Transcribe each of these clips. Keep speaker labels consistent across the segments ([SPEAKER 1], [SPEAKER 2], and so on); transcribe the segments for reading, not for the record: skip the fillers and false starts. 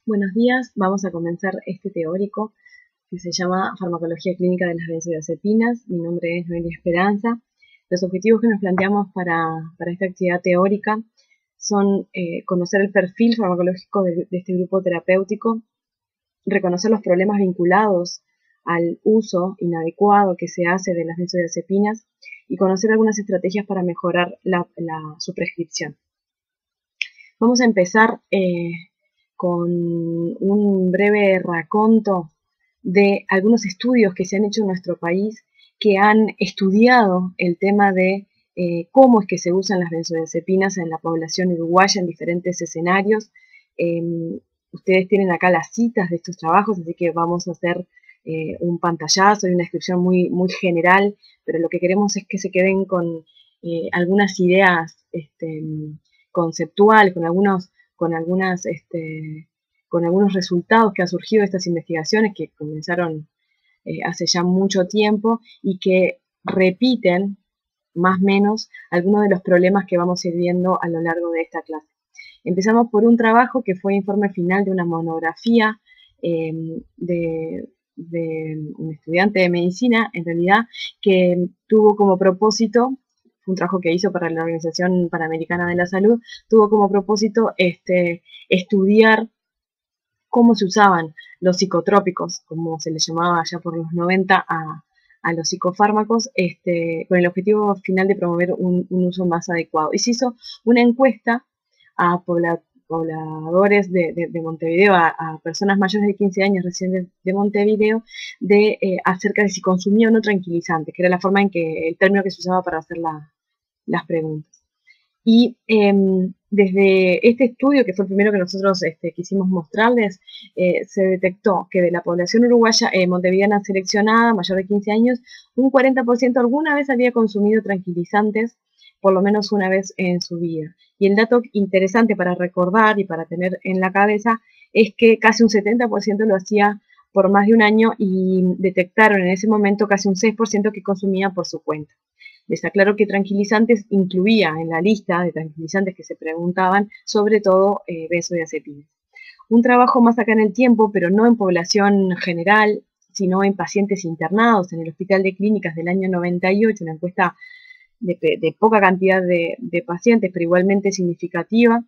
[SPEAKER 1] Buenos días, vamos a comenzar este teórico que se llama Farmacología Clínica de las Benzodiazepinas. Mi nombre es Noelia Esperanza. Los objetivos que nos planteamos para esta actividad teórica son conocer el perfil farmacológico de este grupo terapéutico, reconocer los problemas vinculados al uso inadecuado que se hace de las benzodiazepinas y conocer algunas estrategias para mejorar su prescripción. Vamos a empezar con un breve raconto de algunos estudios que se han hecho en nuestro país que han estudiado el tema de cómo es que se usan las benzodiazepinas en la población uruguaya en diferentes escenarios. Eh, Ustedes tienen acá las citas de estos trabajos, así que vamos a hacer un pantallazo y una descripción muy general, pero lo que queremos es que se queden con algunas ideas conceptuales, con algunos resultados que han surgido de estas investigaciones que comenzaron hace ya mucho tiempo y que repiten más o menos algunos de los problemas que vamos a ir viendo a lo largo de esta clase. Empezamos por un trabajo que fue informe final de una monografía eh, de un estudiante de medicina, en realidad, que tuvo como propósito, un trabajo que hizo para la Organización Panamericana de la Salud, tuvo como propósito estudiar cómo se usaban los psicotrópicos, como se les llamaba allá por los 90 a los psicofármacos, con el objetivo final de promover un uso más adecuado. Y se hizo una encuesta a pobladores de Montevideo, a personas mayores de 15 años residentes de Montevideo, acerca de si consumían o no tranquilizantes, que era la forma en que el término que se usaba para hacer las preguntas. Y desde este estudio, que fue el primero que nosotros quisimos mostrarles, se detectó que de la población uruguaya montevideana seleccionada, mayor de 15 años, un 40% alguna vez había consumido tranquilizantes, por lo menos una vez en su vida. Y el dato interesante para recordar y para tener en la cabeza es que casi un 70% lo hacía por más de un año y detectaron en ese momento casi un 6% que consumía por su cuenta. Les aclaro que tranquilizantes incluía en la lista de tranquilizantes que se preguntaban, sobre todo benzodiazepinas. Un trabajo más acá en el tiempo, pero no en población general, sino en pacientes internados en el Hospital de Clínicas del año 98, una encuesta de poca cantidad de pacientes, pero igualmente significativa,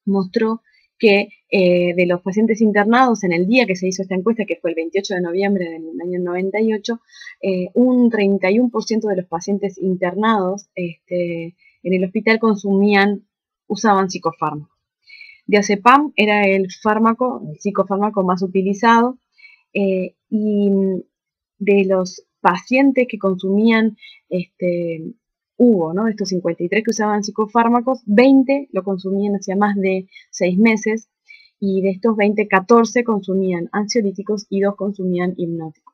[SPEAKER 1] mostró que de los pacientes internados en el día que se hizo esta encuesta, que fue el 28 de noviembre del año 98, un 31% de los pacientes internados en el hospital usaban psicofármacos. Diazepam era el psicofármaco más utilizado, y de los pacientes que consumían ¿no? De estos 53 que usaban psicofármacos, 20 lo consumían hacía más de 6 meses, y de estos 20, 14 consumían ansiolíticos y 2 consumían hipnóticos.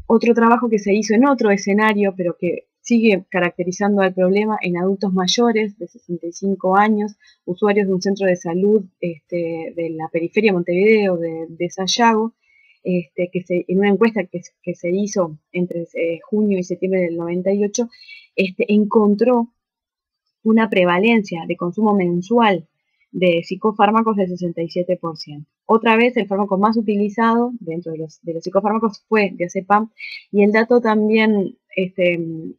[SPEAKER 1] Otro trabajo que se hizo en otro escenario, pero que sigue caracterizando al problema en adultos mayores de 65 años, usuarios de un centro de salud de la periferia de Montevideo, de Sayago, en una encuesta que se hizo entre junio y septiembre del 98, encontró una prevalencia de consumo mensual de psicofármacos del 67%. Otra vez, el fármaco más utilizado dentro de los psicofármacos fue diazepam, y el dato también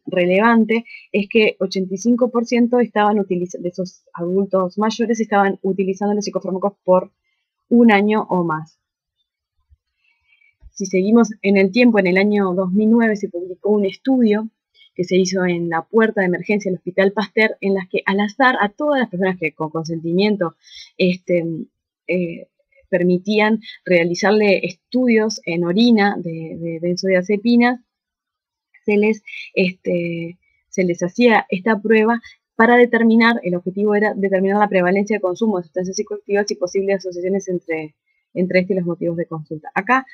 [SPEAKER 1] relevante es que 85% de esos adultos mayores estaban utilizando los psicofármacos por un año o más. Si seguimos en el tiempo, en el año 2009 se publicó un estudio que se hizo en la puerta de emergencia del Hospital Pasteur, en las que al azar a todas las personas que con consentimiento permitían realizarle estudios en orina de benzodiazepinas, se les hacía esta prueba para el objetivo era determinar la prevalencia de consumo de sustancias psicoactivas y posibles asociaciones entre y los motivos de consulta. Acá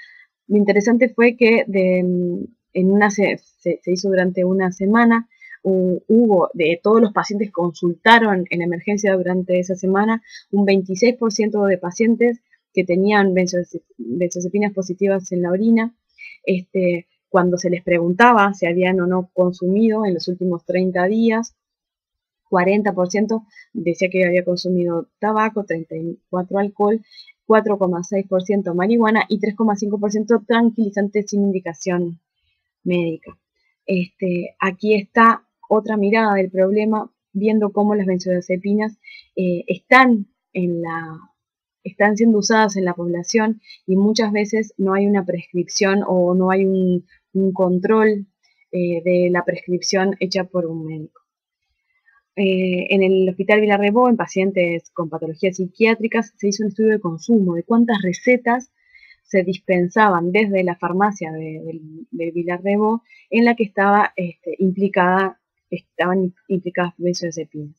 [SPEAKER 1] lo interesante fue que se hizo durante una semana, hubo de todos los pacientes que consultaron en emergencia durante esa semana, un 26% de pacientes que tenían benzodiazepinas positivas en la orina. Cuando se les preguntaba si habían o no consumido en los últimos 30 días, 40% decía que había consumido tabaco, 34% alcohol, 4,6% marihuana y 3,5% tranquilizantes sin indicación médica. Aquí está otra mirada del problema, viendo cómo las benzodiazepinas están siendo usadas en la población y muchas veces no hay una prescripción o no hay un control de la prescripción hecha por un médico. En el Hospital Villarrebó, en pacientes con patologías psiquiátricas, se hizo un estudio de consumo, de cuántas recetas se dispensaban desde la farmacia de Villarrebó en la que estaban implicadas benzodiazepinas.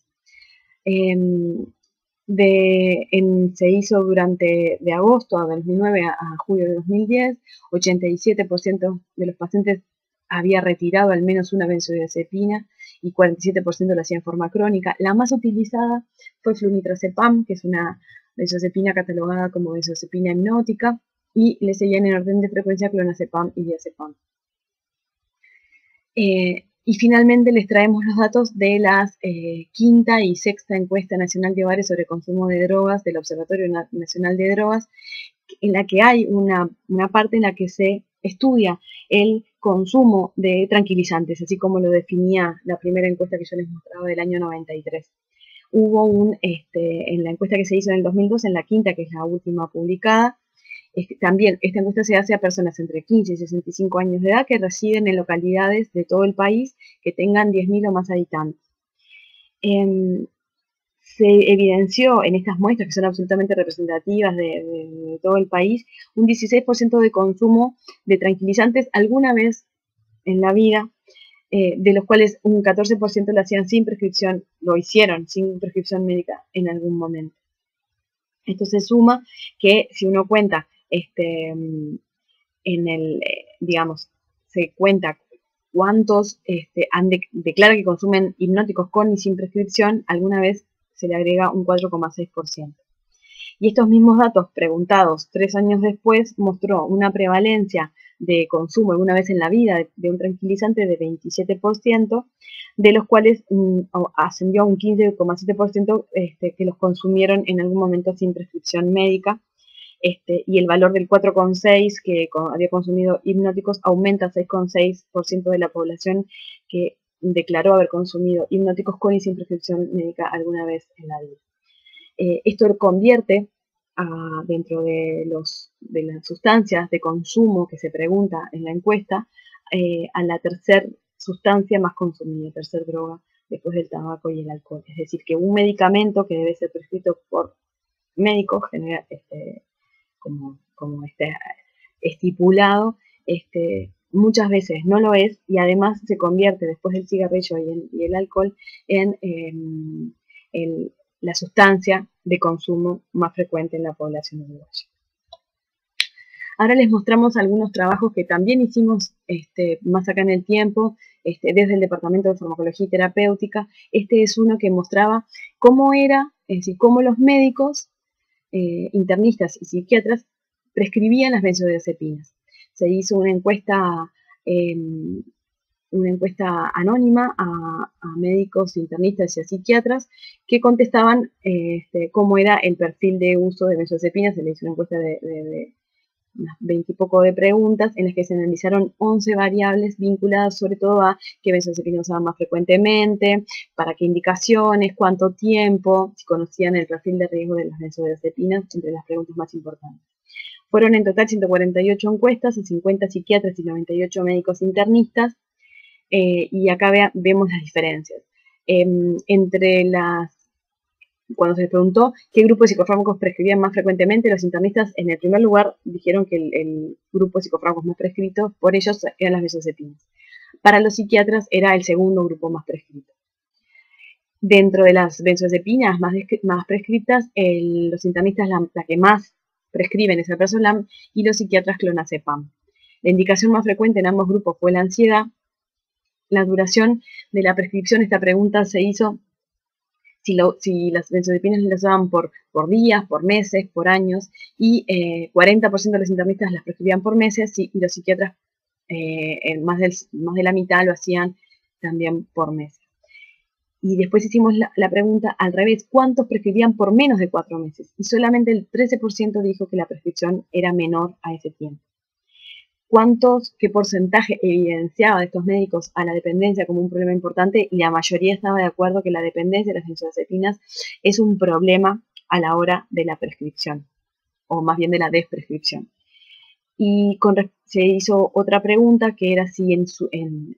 [SPEAKER 1] Se hizo de agosto de 2009 a julio de 2010, 87% de los pacientes había retirado al menos una benzodiazepina y 47% lo hacía en forma crónica. La más utilizada fue flunitrazepam, que es una benzodiazepina catalogada como benzodiazepina hipnótica, y le seguían en orden de frecuencia clonazepam y diazepam. Y finalmente les traemos los datos de la quinta y sexta encuesta nacional de hogares sobre consumo de drogas del Observatorio Nacional de Drogas, en la que hay una parte en la que se estudia el consumo de tranquilizantes, así como lo definía la primera encuesta que yo les mostraba del año 93. Hubo en la encuesta que se hizo en el 2002, en la quinta, que es la última publicada, también esta encuesta se hace a personas entre 15 y 65 años de edad que residen en localidades de todo el país que tengan 10.000 o más habitantes. Se evidenció en estas muestras, que son absolutamente representativas de todo el país, un 16% de consumo de tranquilizantes alguna vez en la vida, de los cuales un 14% lo hacían sin prescripción, lo hicieron sin prescripción médica en algún momento. Esto se suma que si uno cuenta digamos, se cuenta cuántos declara que consumen hipnóticos con y sin prescripción, alguna vez se le agrega un 4,6%. Y estos mismos datos preguntados 3 años después mostró una prevalencia de consumo alguna vez en la vida de un tranquilizante de 27%, de los cuales ascendió a un 15,7% que los consumieron en algún momento sin prescripción médica. Y el valor del 4,6 que había consumido hipnóticos aumenta a 6,6% de la población que declaró haber consumido hipnóticos con y sin prescripción médica alguna vez en la vida. Esto convierte dentro de las sustancias de consumo que se pregunta en la encuesta a la tercera sustancia más consumida, tercera droga después del tabaco y el alcohol. Es decir, que un medicamento que debe ser prescrito por médicos genera como está estipulado, muchas veces no lo es y además se convierte después del cigarrillo y el alcohol en la sustancia de consumo más frecuente en la población uruguaya. Ahora les mostramos algunos trabajos que también hicimos más acá en el tiempo, desde el Departamento de Farmacología y Terapéutica. Este es uno que mostraba cómo era, es decir, cómo los médicos internistas y psiquiatras prescribían las benzodiazepinas. Se hizo una encuesta anónima a médicos internistas y a psiquiatras que contestaban cómo era el perfil de uso de benzodiazepinas. Se le hizo una encuesta de unas 20 y poco de preguntas en las que se analizaron 11 variables vinculadas sobre todo a qué benzodiazepinas usaban más frecuentemente, para qué indicaciones, cuánto tiempo, si conocían el perfil de riesgo de las benzodiazepinas, entre las preguntas más importantes. Fueron en total 148 encuestas a 50 psiquiatras y 98 médicos internistas, y acá vemos las diferencias. Cuando se les preguntó qué grupo de psicofármacos prescribían más frecuentemente, los internistas en el primer lugar dijeron que el grupo de psicofármacos más prescritos por ellos eran las benzodiazepinas. Para los psiquiatras era el segundo grupo más prescrito. Dentro de las benzodiazepinas más prescritas, los internistas la que más prescriben es el alprazolam y los psiquiatras clonazepam. La indicación más frecuente en ambos grupos fue la ansiedad. La duración de la prescripción, esta pregunta se hizo si las benzodiazepinas las usaban por días, por meses, por años, y 40% de los internistas las prescribían por meses y los psiquiatras más de la mitad lo hacían también por meses. Y después hicimos la pregunta al revés, ¿cuántos prescribían por menos de 4 meses? Y solamente el 13% dijo que la prescripción era menor a ese tiempo. ¿Qué porcentaje evidenciaba de estos médicos a la dependencia como un problema importante? Y la mayoría estaba de acuerdo que la dependencia de las benzodiazepinas es un problema a la hora de la prescripción, o más bien de la desprescripción. Y se hizo otra pregunta que era si en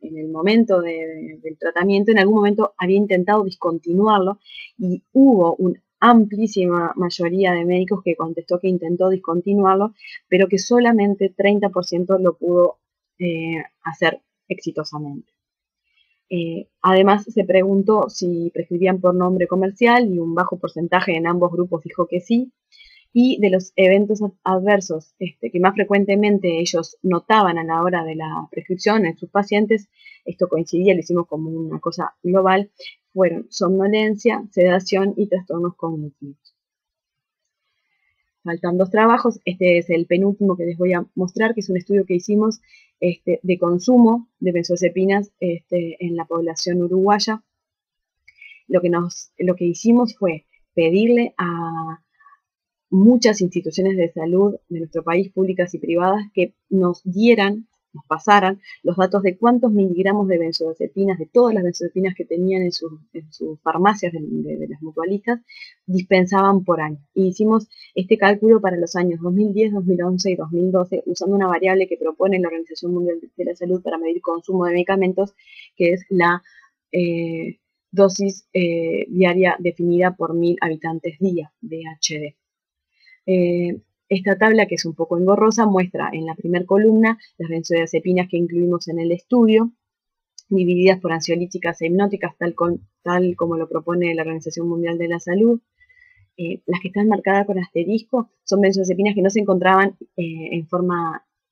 [SPEAKER 1] el momento del tratamiento, en algún momento había intentado discontinuarlo, y hubo una amplísima mayoría de médicos que contestó que intentó discontinuarlo, pero que solamente 30% lo pudo hacer exitosamente. Además, se preguntó si prescribían por nombre comercial y un bajo porcentaje en ambos grupos dijo que sí. Y de los eventos adversos que más frecuentemente ellos notaban a la hora de la prescripción en sus pacientes, esto coincidía, lo hicimos como una cosa global, fueron somnolencia, sedación y trastornos cognitivos. Faltan 2 trabajos, este es el penúltimo que les voy a mostrar, que es un estudio que hicimos de consumo de benzodiazepinas en la población uruguaya. Lo que hicimos fue pedirle a muchas instituciones de salud de nuestro país, públicas y privadas, que nos pasaran los datos de cuántos miligramos de benzodiazepinas, de todas las benzodiazepinas que tenían en sus farmacias de las mutualistas, dispensaban por año. Y hicimos este cálculo para los años 2010, 2011 y 2012, usando una variable que propone la Organización Mundial de la Salud para medir consumo de medicamentos, que es la dosis diaria definida por 1000 habitantes día, DHD. Esta tabla, que es un poco engorrosa, muestra en la primera columna las benzodiazepinas que incluimos en el estudio, divididas por ansiolíticas e hipnóticas, tal como lo propone la Organización Mundial de la Salud. Las que están marcadas con asterisco son benzodiazepinas que no se encontraban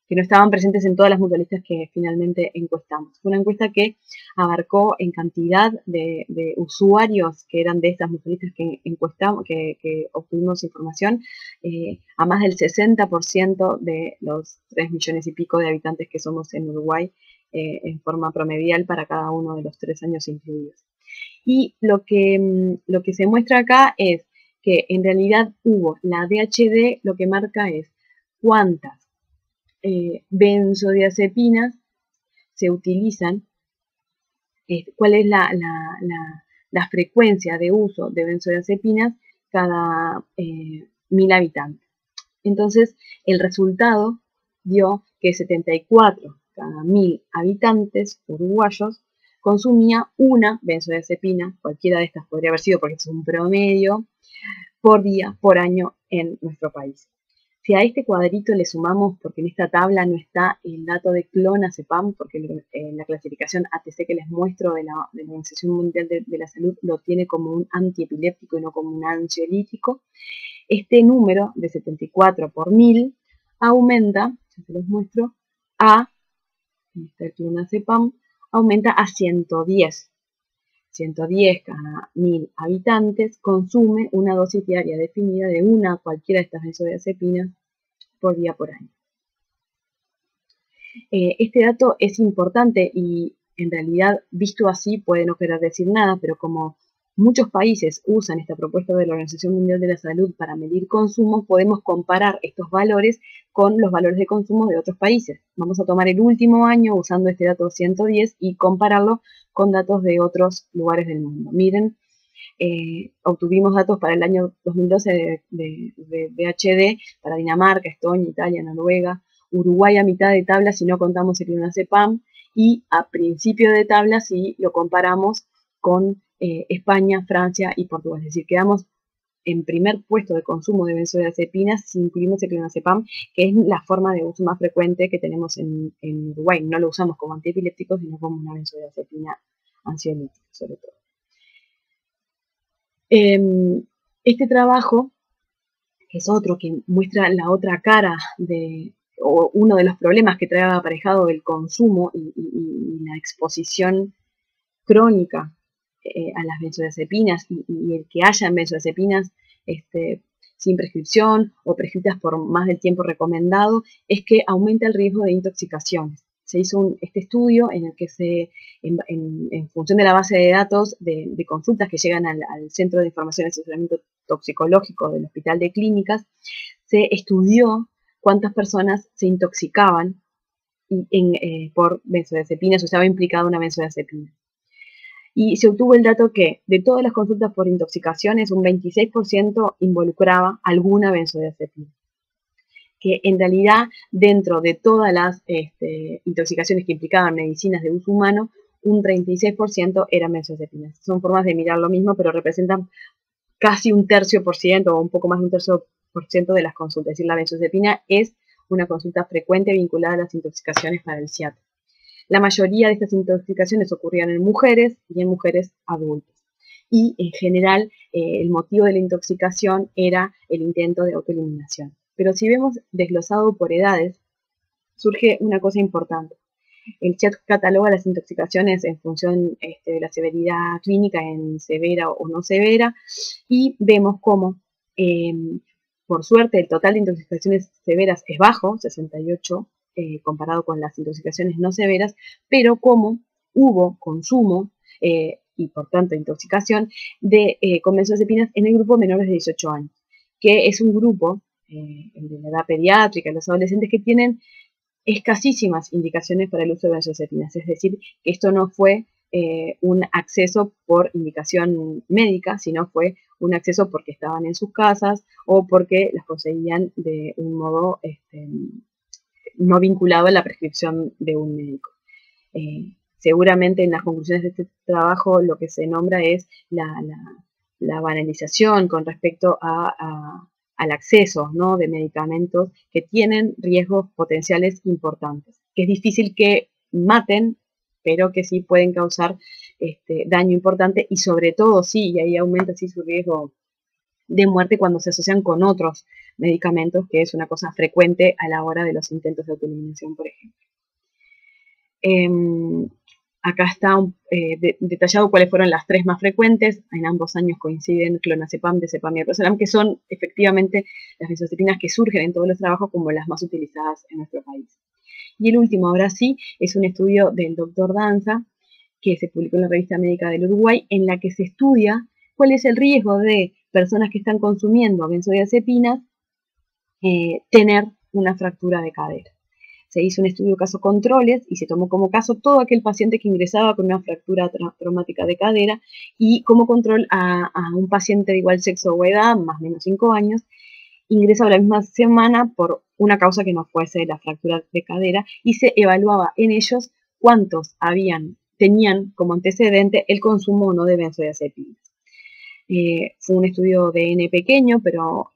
[SPEAKER 1] que no estaban presentes en todas las mutualistas que finalmente encuestamos. Fue una encuesta que abarcó en cantidad de usuarios que eran de estas mutualistas que encuestamos, que obtuvimos información, a más del 60% de los 3 millones y pico de habitantes que somos en Uruguay, en forma promedial para cada uno de los 3 años incluidos. Y lo que se muestra acá es que en realidad hubo la DHD, lo que marca es cuántas benzodiazepinas se utilizan, cuál es la frecuencia de uso de benzodiazepinas cada 1000 habitantes. Entonces, el resultado dio que 74 cada 1000 habitantes uruguayos consumía una benzodiazepina, cualquiera de estas podría haber sido porque es un promedio, por día, por año en nuestro país. Si a este cuadrito le sumamos, porque en esta tabla no está el dato de clonazepam, porque la clasificación ATC que les muestro de la Organización Mundial de la Salud lo tiene como un antiepiléptico y no como un ansiolítico, este número de 74 por 1000 aumenta, ya se los muestro, el clonazepam, aumenta a 110. 110 cada 1000 habitantes consume una dosis diaria definida de cualquiera de estas benzodiazepinas por día por año. Este dato es importante y en realidad visto así puede no querer decir nada, pero como muchos países usan esta propuesta de la Organización Mundial de la Salud para medir consumo, podemos comparar estos valores con los valores de consumo de otros países. Vamos a tomar el último año usando este dato 110 y compararlo con datos de otros lugares del mundo. Miren, obtuvimos datos para el año 2012 de DHD para Dinamarca, Estonia, Italia, Noruega, Uruguay a mitad de tabla si no contamos el clonazepam, y a principio de tabla si lo comparamos con España, Francia y Portugal. Es decir, quedamos en primer puesto de consumo de benzodiazepinas si incluimos el clonazepam, que es la forma de uso más frecuente que tenemos en Uruguay. No lo usamos como antiepiléptico, sino como una benzodiazepina ansiolítica, sobre todo. Este trabajo, que es otro que muestra la otra cara o uno de los problemas que trae aparejado el consumo y la exposición crónica a las benzodiazepinas y el que haya benzodiazepinas sin prescripción o prescritas por más del tiempo recomendado, es que aumenta el riesgo de intoxicaciones. se hizo este estudio en el que en función de la base de datos de consultas que llegan al Centro de Información y Asesoramiento Toxicológico del Hospital de Clínicas, se estudió cuántas personas se intoxicaban por benzodiazepinas o estaba implicada una benzodiazepina. Y se obtuvo el dato que de todas las consultas por intoxicaciones, un 26% involucraba alguna benzodiazepina. Que en realidad, dentro de todas las intoxicaciones que implicaban medicinas de uso humano, un 36% eran benzodiazepinas. Son formas de mirar lo mismo, pero representan casi un tercio por ciento o un poco más de un tercio por ciento de las consultas. Es decir, la benzodiazepina es una consulta frecuente vinculada a las intoxicaciones para el SIAD. La mayoría de estas intoxicaciones ocurrían en mujeres y en mujeres adultas. Y en general el motivo de la intoxicación era el intento de autoeliminación. Pero si vemos desglosado por edades, surge una cosa importante. El CHET cataloga las intoxicaciones en función de la severidad clínica, en severa o no severa, y vemos cómo, por suerte, el total de intoxicaciones severas es bajo, 68, comparado con las intoxicaciones no severas, pero cómo hubo consumo y por tanto intoxicación con benzodiazepinas en el grupo menores de 18 años, que es un grupo, el de la edad pediátrica, los adolescentes que tienen escasísimas indicaciones para el uso de benzodiazepinas, es decir, que esto no fue un acceso por indicación médica, sino fue un acceso porque estaban en sus casas o porque las conseguían de un modo no vinculado a la prescripción de un médico. Seguramente en las conclusiones de este trabajo lo que se nombra es la banalización con respecto al acceso, ¿no?, de medicamentos que tienen riesgos potenciales importantes, que es difícil que maten, pero que sí pueden causar daño importante y sobre todo sí, y ahí aumenta sí su riesgo de muerte cuando se asocian con otros medicamentos, que es una cosa frecuente a la hora de los intentos de autoeliminación, por ejemplo. Acá está detallado cuáles fueron las 3 más frecuentes. En ambos años coinciden clonazepam, diazepam y alprazolam, que son efectivamente las benzodiazepinas que surgen en todos los trabajos como las más utilizadas en nuestro país. Y el último, ahora sí, es un estudio del doctor Danza, que se publicó en la Revista Médica del Uruguay, en la que se estudia cuál es el riesgo de personas que están consumiendo benzodiazepinas tener una fractura de cadera. Se hizo un estudio caso controles y se tomó como caso todo aquel paciente que ingresaba con una fractura traumática de cadera y como control a un paciente de igual sexo o edad, más o menos 5 años, ingresaba la misma semana por una causa que no fuese la fractura de cadera y se evaluaba en ellos cuántos tenían como antecedente el consumo o no de benzodiazepinas. Fue un estudio de N pequeño, pero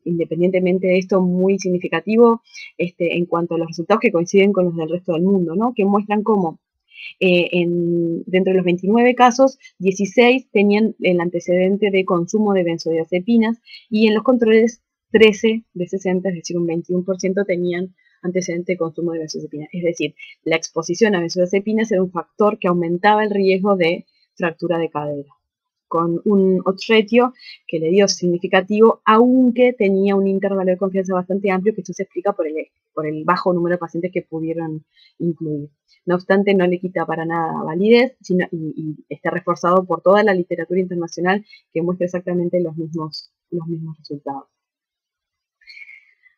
[SPEAKER 1] independientemente de esto, muy significativo en cuanto a los resultados que coinciden con los del resto del mundo, ¿no?, que muestran cómo dentro de los 29 casos, 16 tenían el antecedente de consumo de benzodiazepinas y en los controles 13 de 60, es decir, un 21% tenían antecedente de consumo de benzodiazepinas. Es decir, la exposición a benzodiazepinas era un factor que aumentaba el riesgo de fractura de cadera, con un odds ratio que le dio significativo, aunque tenía un intervalo de confianza bastante amplio, que esto se explica por el bajo número de pacientes que pudieron incluir. No obstante, no le quita para nada validez y está reforzado por toda la literatura internacional que muestra exactamente los mismos resultados.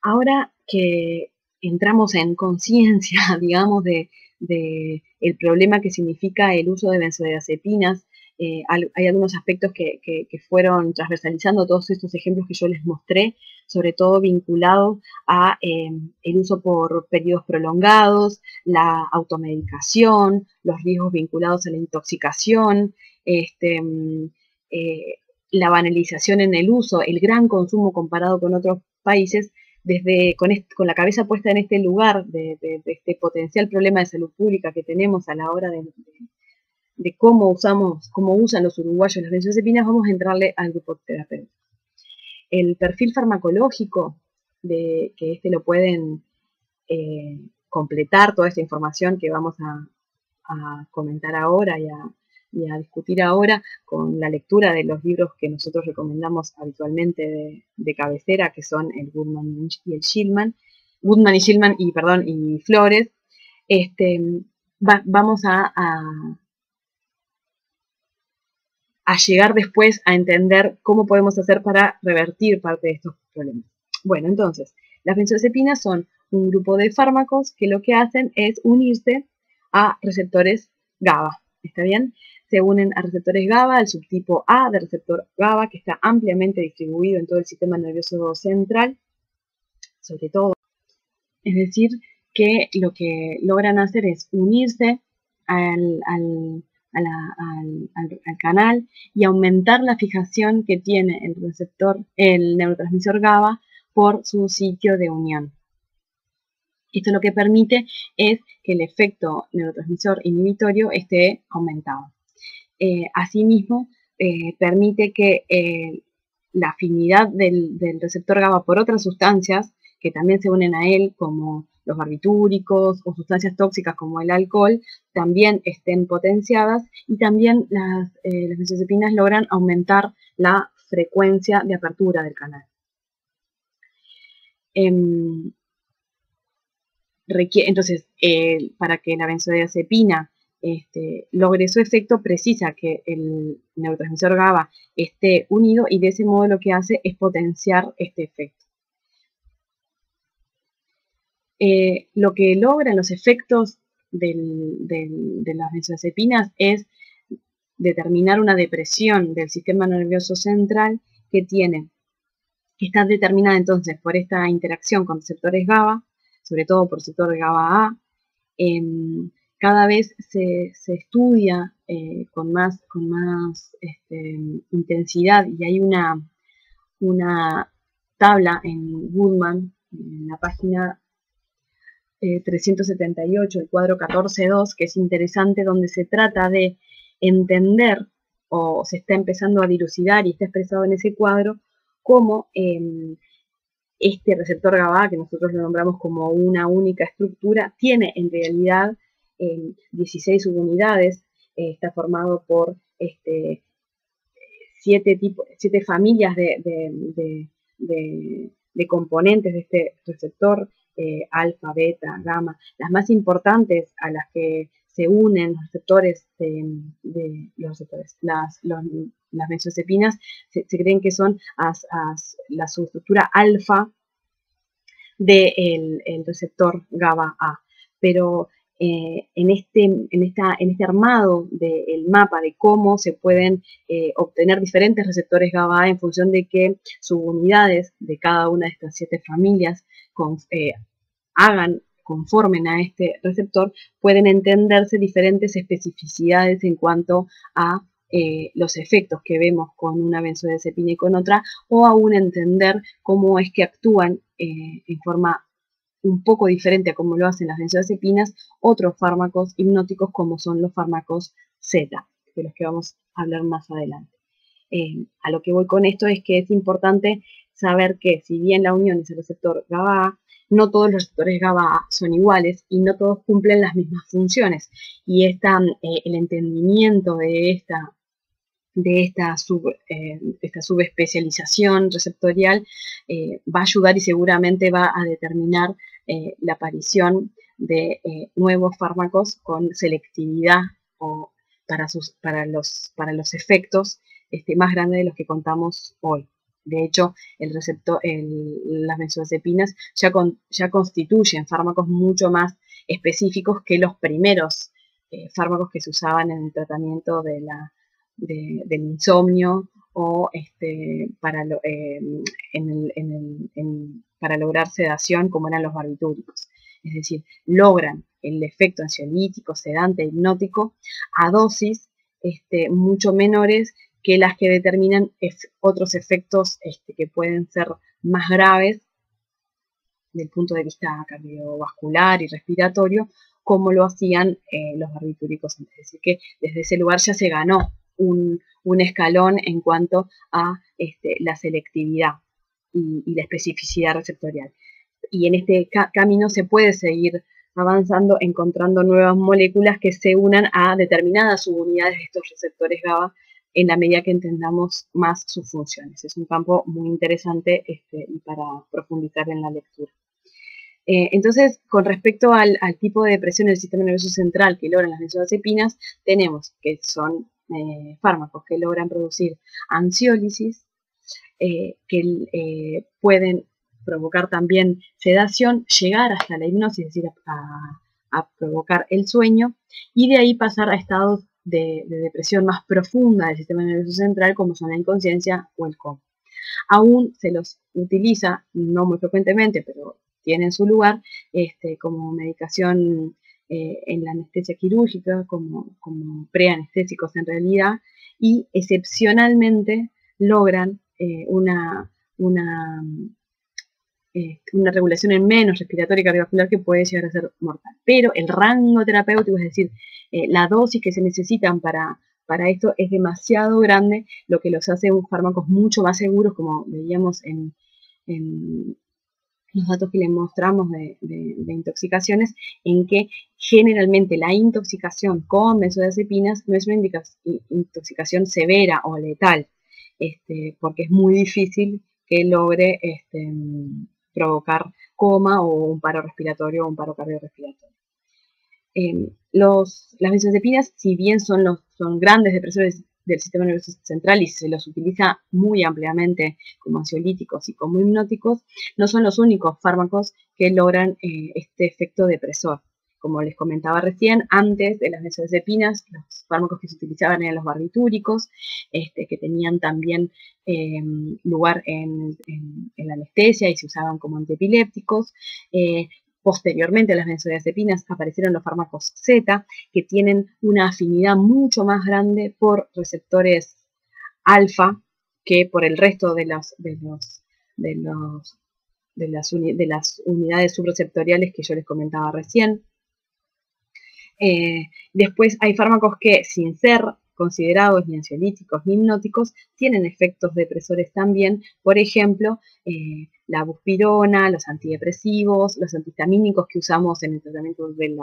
[SPEAKER 1] Ahora que entramos en conciencia, digamos, el problema que significa el uso de benzodiazepinas, hay algunos aspectos que fueron transversalizando todos estos ejemplos que yo les mostré, sobre todo vinculados a el uso por periodos prolongados, la automedicación, los riesgos vinculados a la intoxicación, la banalización en el uso, el gran consumo comparado con otros países, con la cabeza puesta en este lugar de este potencial problema de salud pública que tenemos a la hora de cómo usan los uruguayos las benzodiazepinas, vamos a entrarle al grupo terapéutico. El perfil farmacológico, que lo pueden completar toda esta información que vamos a comentar ahora y a discutir ahora con la lectura de los libros que nosotros recomendamos habitualmente de cabecera, que son el Goodman y Shillman, y Flores. vamos a llegar después a entender cómo podemos hacer para revertir parte de estos problemas. Bueno, entonces, las benzodiazepinas son un grupo de fármacos que lo que hacen es unirse a receptores GABA, ¿está bien? Se unen a receptores GABA, al subtipo A de receptor GABA, que está ampliamente distribuido en todo el sistema nervioso central, sobre todo. Es decir, que lo que logran hacer es unirse al canal y aumentar la fijación que tiene el neurotransmisor GABA por su sitio de unión. Esto lo que permite es que el efecto neurotransmisor inhibitorio esté aumentado. Asimismo, permite que la afinidad del receptor GABA por otras sustancias que también se unen a él, como los barbitúricos o sustancias tóxicas como el alcohol, también estén potenciadas, y también las benzodiazepinas logran aumentar la frecuencia de apertura del canal. Entonces, para que la benzodiazepina logre su efecto, precisa que el neurotransmisor GABA esté unido, y de ese modo lo que hace es potenciar este efecto. Lo que logran los efectos de las benzodiazepinas es determinar una depresión del sistema nervioso central que está determinada entonces por esta interacción con receptores GABA, sobre todo por receptor GABA-A. Cada vez se estudia con más intensidad, y hay una tabla en Goodman, en la página 378, el cuadro 14.2, que es interesante, donde se trata de entender, o se está empezando a dilucidar y está expresado en ese cuadro, cómo este receptor GABA, que nosotros lo nombramos como una única estructura, tiene en realidad 16 subunidades, está formado por 7 familias de componentes de este receptor, alfa, beta, gamma. Las más importantes a las que se unen los receptores las benzodiazepinas se creen que son la subestructura alfa del receptor GABA-A, pero en este armado del mapa de cómo se pueden obtener diferentes receptores GABA-A en función de qué subunidades de cada una de estas 7 familias conformen a este receptor, pueden entenderse diferentes especificidades en cuanto a los efectos que vemos con una benzodiazepina y con otra, o aún entender cómo es que actúan en forma un poco diferente a como lo hacen las benzodiazepinas otros fármacos hipnóticos, como son los fármacos Z, de los que vamos a hablar más adelante. A lo que voy con esto es que es importante saber que, si bien la unión es el receptor GABA-A, no todos los receptores GABA-A son iguales y no todos cumplen las mismas funciones. Y el entendimiento de esta subespecialización receptorial va a ayudar y seguramente va a determinar la aparición de nuevos fármacos con selectividad para los efectos más grandes de los que contamos hoy. De hecho, las benzodiazepinas ya constituyen fármacos mucho más específicos que los primeros fármacos que se usaban en el tratamiento del insomnio, o para lograr sedación, como eran los barbitúricos. Es decir, logran el efecto ansiolítico, sedante, hipnótico a dosis mucho menores que las que determinan otros efectos que pueden ser más graves desde el punto de vista cardiovascular y respiratorio, como lo hacían los barbitúricos. Es decir, que desde ese lugar ya se ganó un escalón en cuanto a la selectividad y la especificidad receptorial. Y en este camino se puede seguir avanzando, encontrando nuevas moléculas que se unan a determinadas subunidades de estos receptores GABA en la medida que entendamos más sus funciones. Es un campo muy interesante y para profundizar en la lectura. Entonces, con respecto al tipo de depresión del sistema nervioso central que logran las benzodiazepinas, tenemos que son fármacos que logran producir ansiólisis, que pueden provocar también sedación, llegar hasta la hipnosis, es decir, a provocar el sueño, y de ahí pasar a estados de depresión más profunda del sistema nervioso central, como son la inconsciencia o el coma. Aún se los utiliza, no muy frecuentemente, pero tienen su lugar, como medicación en la anestesia quirúrgica, como preanestésicos en realidad, y excepcionalmente logran una regulación en menos respiratoria y cardiovascular que puede llegar a ser mortal. Pero el rango terapéutico, es decir, la dosis que se necesitan para esto es demasiado grande, lo que los hace fármacos mucho más seguros, como veíamos en los datos que les mostramos de intoxicaciones, en que generalmente la intoxicación con benzodiazepinas no es una intoxicación severa o letal, porque es muy difícil que logre provocar coma o un paro respiratorio o un paro cardiorrespiratorio. Las benzodiazepinas, si bien son grandes depresores del sistema nervioso central y se los utiliza muy ampliamente como ansiolíticos y como hipnóticos, no son los únicos fármacos que logran este efecto depresor. Como les comentaba recién, antes de las benzodiazepinas, los fármacos que se utilizaban eran los barbitúricos, que tenían también lugar en la anestesia y se usaban como antiepilépticos. Posteriormente a las benzodiazepinas aparecieron los fármacos Z, que tienen una afinidad mucho más grande por receptores alfa que por el resto de las unidades subreceptoriales que yo les comentaba recién. Después hay fármacos que, sin ser considerados ni ansiolíticos ni hipnóticos, tienen efectos depresores también. Por ejemplo, la buspirona, los antidepresivos, los antihistamínicos que usamos en el tratamiento de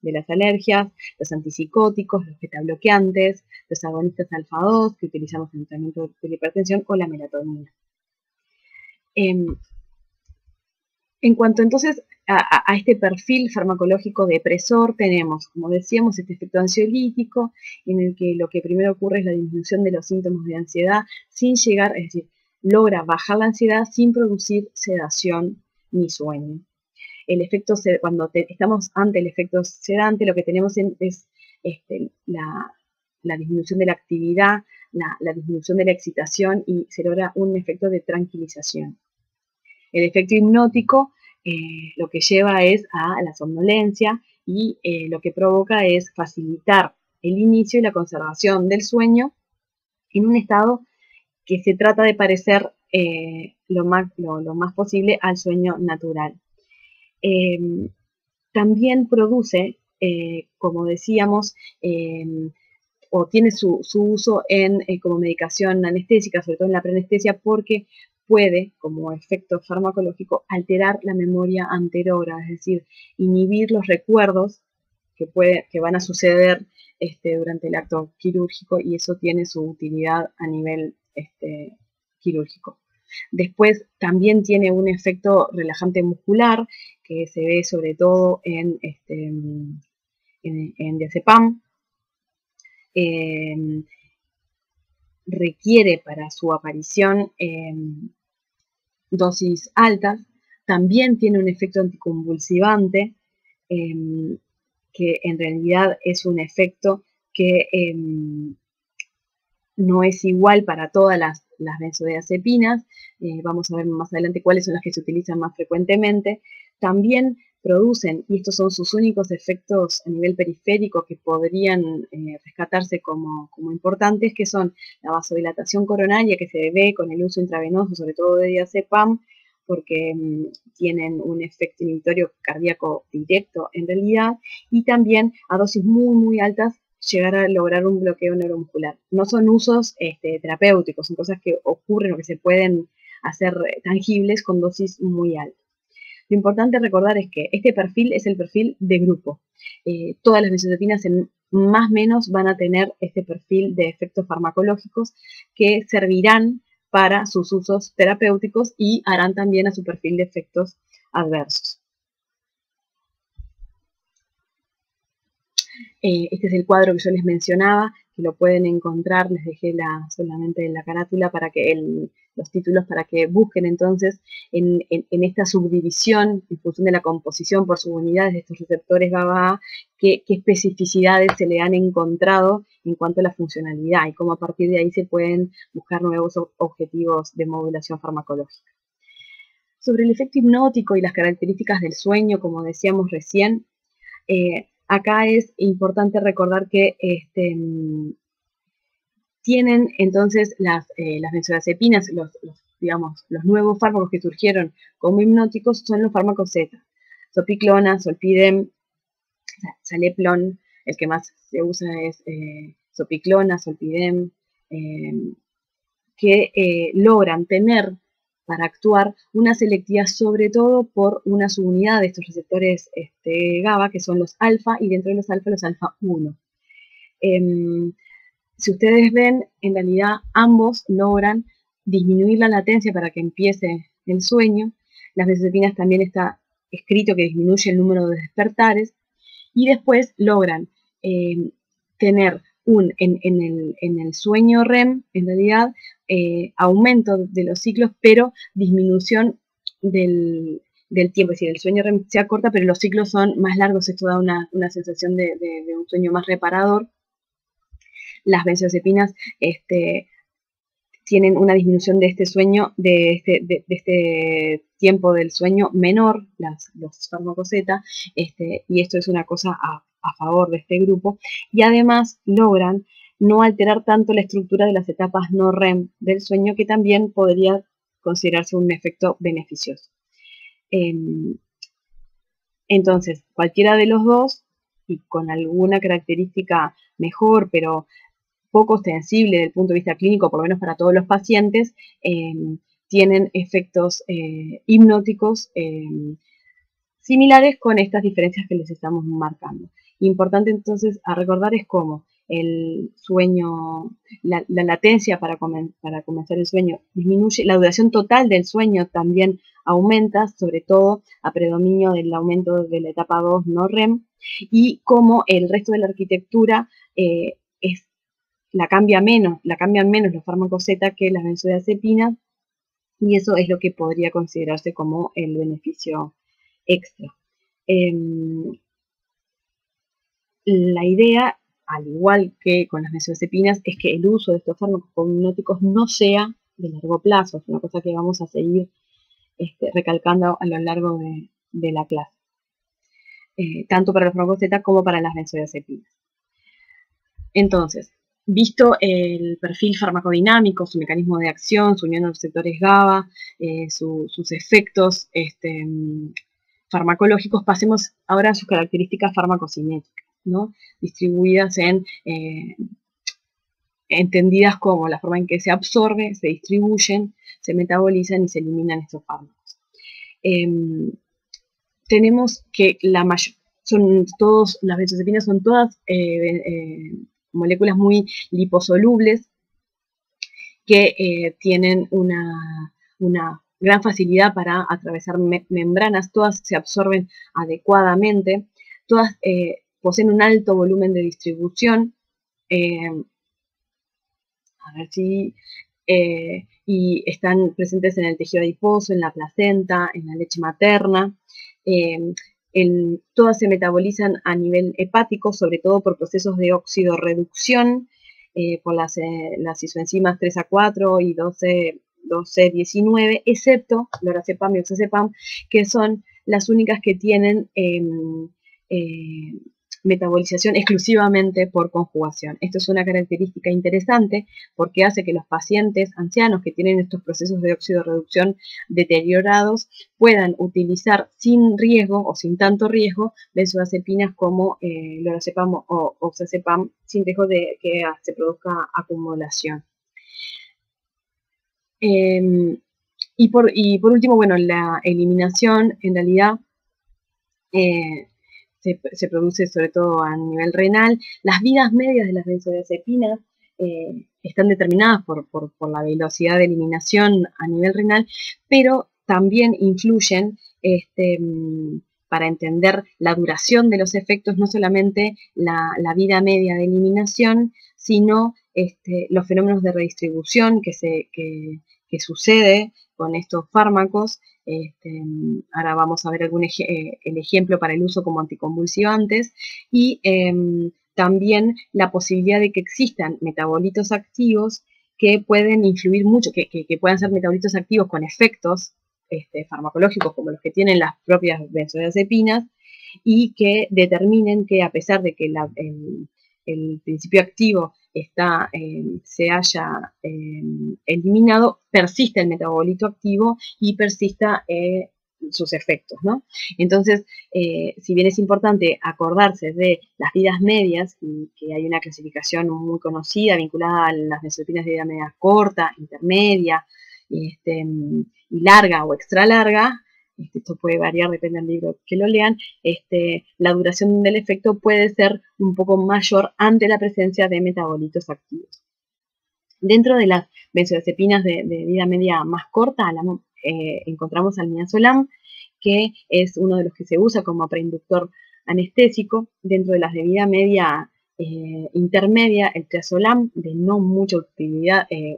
[SPEAKER 1] las alergias, los antipsicóticos, los betabloqueantes, los agonistas alfa-2 que utilizamos en el tratamiento de la hipertensión, o la melatonina. En cuanto entonces a este perfil farmacológico depresor, tenemos, como decíamos, este efecto ansiolítico, en el que lo que primero ocurre es la disminución de los síntomas de ansiedad sin llegar, es decir, logra bajar la ansiedad sin producir sedación ni sueño. Cuando estamos ante el efecto sedante, lo que tenemos es la disminución de la actividad, la disminución de la excitación, y se logra un efecto de tranquilización. El efecto hipnótico lo que lleva es a la somnolencia, y lo que provoca es facilitar el inicio y la conservación del sueño en un estado que se trata de parecer lo más posible al sueño natural. También produce, como decíamos, o tiene su uso como medicación anestésica, sobre todo en la preanestesia, porque puede, como efecto farmacológico, alterar la memoria anterior, es decir, inhibir los recuerdos que van a suceder durante el acto quirúrgico, y eso tiene su utilidad a nivel quirúrgico. Después también tiene un efecto relajante muscular, que se ve sobre todo en diazepam. Requiere para su aparición dosis altas. También tiene un efecto anticonvulsivante, que en realidad es un efecto que no es igual para todas las benzodiazepinas. Vamos a ver más adelante cuáles son las que se utilizan más frecuentemente. También producen, y estos son sus únicos efectos a nivel periférico que podrían rescatarse como importantes, que son la vasodilatación coronaria, que se ve con el uso intravenoso, sobre todo de diazepam, porque tienen un efecto inhibitorio cardíaco directo en realidad, y también a dosis muy, muy altas llegar a lograr un bloqueo neuromuscular. No son usos terapéuticos, son cosas que ocurren o que se pueden hacer tangibles con dosis muy altas. Lo importante recordar es que este perfil es el perfil de grupo. Todas las benzodiazepinas más o menos van a tener este perfil de efectos farmacológicos que servirán para sus usos terapéuticos y harán también a su perfil de efectos adversos. Este es el cuadro que yo les mencionaba, que lo pueden encontrar, les dejé solamente la carátula para que los títulos para que busquen entonces en esta subdivisión, en función de la composición por subunidades de estos receptores GABA, qué especificidades se le han encontrado en cuanto a la funcionalidad y cómo a partir de ahí se pueden buscar nuevos objetivos de modulación farmacológica. Sobre el efecto hipnótico y las características del sueño, como decíamos recién, acá es importante recordar que tienen entonces las benzodiazepinas, digamos, los nuevos fármacos que surgieron como hipnóticos son los fármacos Z. Zopiclona, Zolpidem, Zaleplon, el que más se usa es Zopiclona, Zolpidem, que logran tener para actuar una selectividad sobre todo por una subunidad de estos receptores GABA, que son los alfa, y dentro de los alfa 1. Si ustedes ven, en realidad ambos logran disminuir la latencia para que empiece el sueño. Las benzodiazepinas también está escrito que disminuye el número de despertares, y después logran tener en el sueño REM, en realidad, aumento de los ciclos, pero disminución del tiempo. Es decir, el sueño REM se acorta, pero los ciclos son más largos. Esto da una sensación de un sueño más reparador. Las benzodiazepinas tienen una disminución de este sueño, de este tiempo del sueño menor, los fármacos Z, y esto es una cosa a favor de este grupo, y además logran no alterar tanto la estructura de las etapas no REM del sueño, que también podría considerarse un efecto beneficioso. Entonces, cualquiera de los dos, y con alguna característica mejor, pero poco ostensible desde el punto de vista clínico, por lo menos para todos los pacientes, tienen efectos hipnóticos similares, con estas diferencias que les estamos marcando. Importante entonces a recordar es cómo el sueño, la latencia para comenzar el sueño disminuye, la duración total del sueño también aumenta, sobre todo a predominio del aumento de la etapa 2 no REM, y cómo el resto de la arquitectura la cambian menos los fármacos Z que las benzodiazepinas, y eso es lo que podría considerarse como el beneficio extra. La idea, al igual que con las benzodiazepinas, es que el uso de estos fármacos hipnóticos no sea de largo plazo. Es una cosa que vamos a seguir recalcando a lo largo de la clase, tanto para los fármacos Z como para las benzodiazepinas. Entonces, visto el perfil farmacodinámico, su mecanismo de acción, su unión a los receptores GABA, sus efectos farmacológicos, pasemos ahora a sus características farmacocinéticas, ¿no? Distribuidas entendidas como la forma en que se absorbe, se distribuyen, se metabolizan y se eliminan estos fármacos. Tenemos que las benzodiazepinas son todas moléculas muy liposolubles que tienen una gran facilidad para atravesar membranas, todas se absorben adecuadamente, todas poseen un alto volumen de distribución, y están presentes en el tejido adiposo, en la placenta, en la leche materna. Todas se metabolizan a nivel hepático, sobre todo por procesos de oxidorreducción, por las isoenzimas 3A4 y 12C19, excepto lorazepam y oxazepam, que son las únicas que tienen metabolización exclusivamente por conjugación. Esto es una característica interesante porque hace que los pacientes ancianos que tienen estos procesos de oxidorreducción deteriorados puedan utilizar sin riesgo o sin tanto riesgo benzodiazepinas como lorazepam o oxazepam, sin riesgo de que se produzca acumulación. Y por último, bueno, la eliminación en realidad se produce sobre todo a nivel renal. Las vidas medias de las benzodiazepinas están determinadas por la velocidad de eliminación a nivel renal, pero también influyen para entender la duración de los efectos, no solamente la vida media de eliminación, sino los fenómenos de redistribución que sucede con estos fármacos. Ahora vamos a ver el ejemplo para el uso como anticonvulsivantes, y también la posibilidad de que existan metabolitos activos que pueden influir mucho, que puedan ser metabolitos activos con efectos farmacológicos como los que tienen las propias benzodiazepinas, y que determinen que, a pesar de que el principio activo se haya eliminado, persiste el metabolito activo y persista sus efectos, ¿no? Entonces, si bien es importante acordarse de las vidas medias, y que hay una clasificación muy conocida vinculada a las benzodiazepinas de vida media corta, intermedia, y larga o extra larga, esto puede variar, depende del libro que lo lean, la duración del efecto puede ser un poco mayor ante la presencia de metabolitos activos. Dentro de las benzodiazepinas de vida media más corta, encontramos al midazolam, que es uno de los que se usa como preinductor anestésico. Dentro de las de vida media intermedia, el triazolam, de no mucha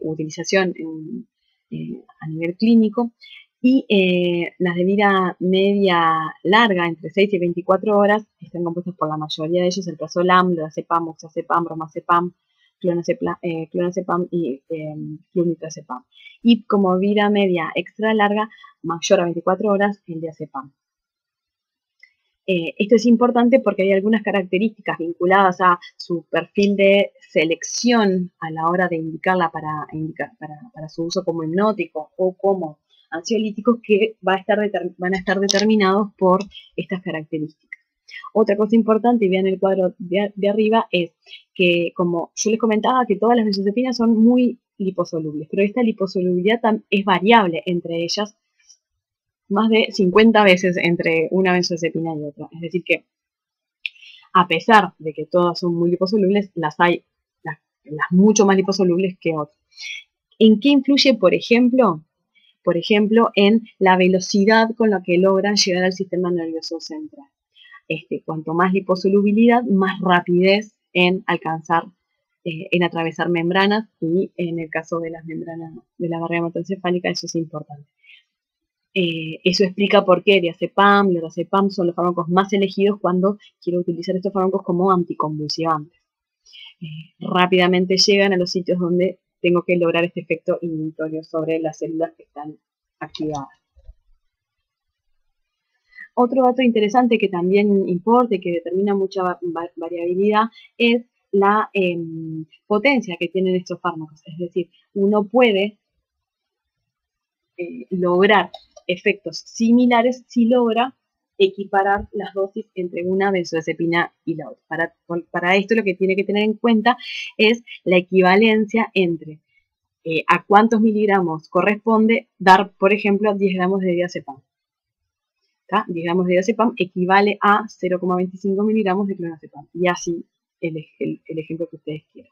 [SPEAKER 1] utilización a nivel clínico, y las de vida media larga, entre 6 y 24 horas, están compuestas por la mayoría de ellos: el prazolam, lorazepam, oxazepam, bromazepam, clonazepam y flunitrazepam. Y como vida media extra larga, mayor a 24 horas, el diazepam. Esto es importante porque hay algunas características vinculadas a su perfil de selección a la hora de indicarla para su uso como hipnótico o como ansiolíticos, que van a estar determinados por estas características. Otra cosa importante, y vean el cuadro de arriba, es que, como yo les comentaba, que todas las benzodiazepinas son muy liposolubles, pero esta liposolubilidad es variable entre ellas, más de 50 veces entre una benzodiazepina y otra. Es decir que, a pesar de que todas son muy liposolubles, las hay las mucho más liposolubles que otras. ¿En qué influye, por ejemplo? Por ejemplo, en la velocidad con la que logran llegar al sistema nervioso central. Cuanto más liposolubilidad, más rapidez en alcanzar, en atravesar membranas, y en el caso de las membranas de la barrera hematoencefálica, eso es importante. Eso explica por qué diazepam, lorazepam son los fármacos más elegidos cuando quiero utilizar estos fármacos como anticonvulsivantes. Rápidamente llegan a los sitios donde tengo que lograr este efecto inhibitorio sobre las células que están activadas. Otro dato interesante que también importa y que determina mucha variabilidad es la potencia que tienen estos fármacos. Es decir, uno puede lograr efectos similares si logra equiparar las dosis entre una benzodiazepina y la otra. Para esto, lo que tiene que tener en cuenta es la equivalencia entre a cuántos miligramos corresponde dar, por ejemplo, 10 gramos de diazepam. 10 gramos de diazepam equivale a 0,25 miligramos de clonazepam, y así el ejemplo que ustedes quieran.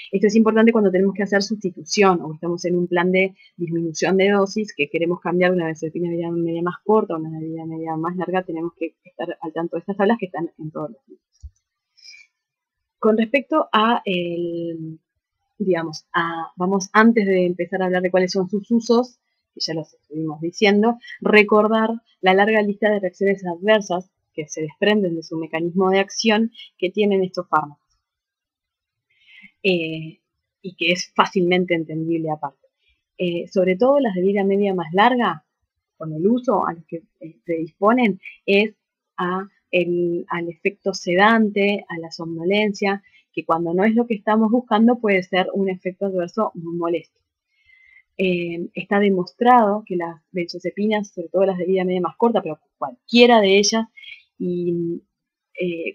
[SPEAKER 1] Esto es importante cuando tenemos que hacer sustitución o estamos en un plan de disminución de dosis, que queremos cambiar de una benzodiazepina de vida media más corta a una de vida media más larga. Tenemos que estar al tanto de estas tablas que están en todos los libros. Con respecto a vamos, antes de empezar a hablar de cuáles son sus usos, que ya los estuvimos diciendo, recordar la larga lista de reacciones adversas que se desprenden de su mecanismo de acción que tienen estos fármacos. Y que es fácilmente entendible aparte. Sobre todo las de vida media más larga, con el uso a los que predisponen, es al efecto sedante, a la somnolencia, que cuando no es lo que estamos buscando puede ser un efecto adverso muy molesto. Está demostrado que las benzodiazepinas, sobre todo las de vida media más corta, pero cualquiera de ellas, y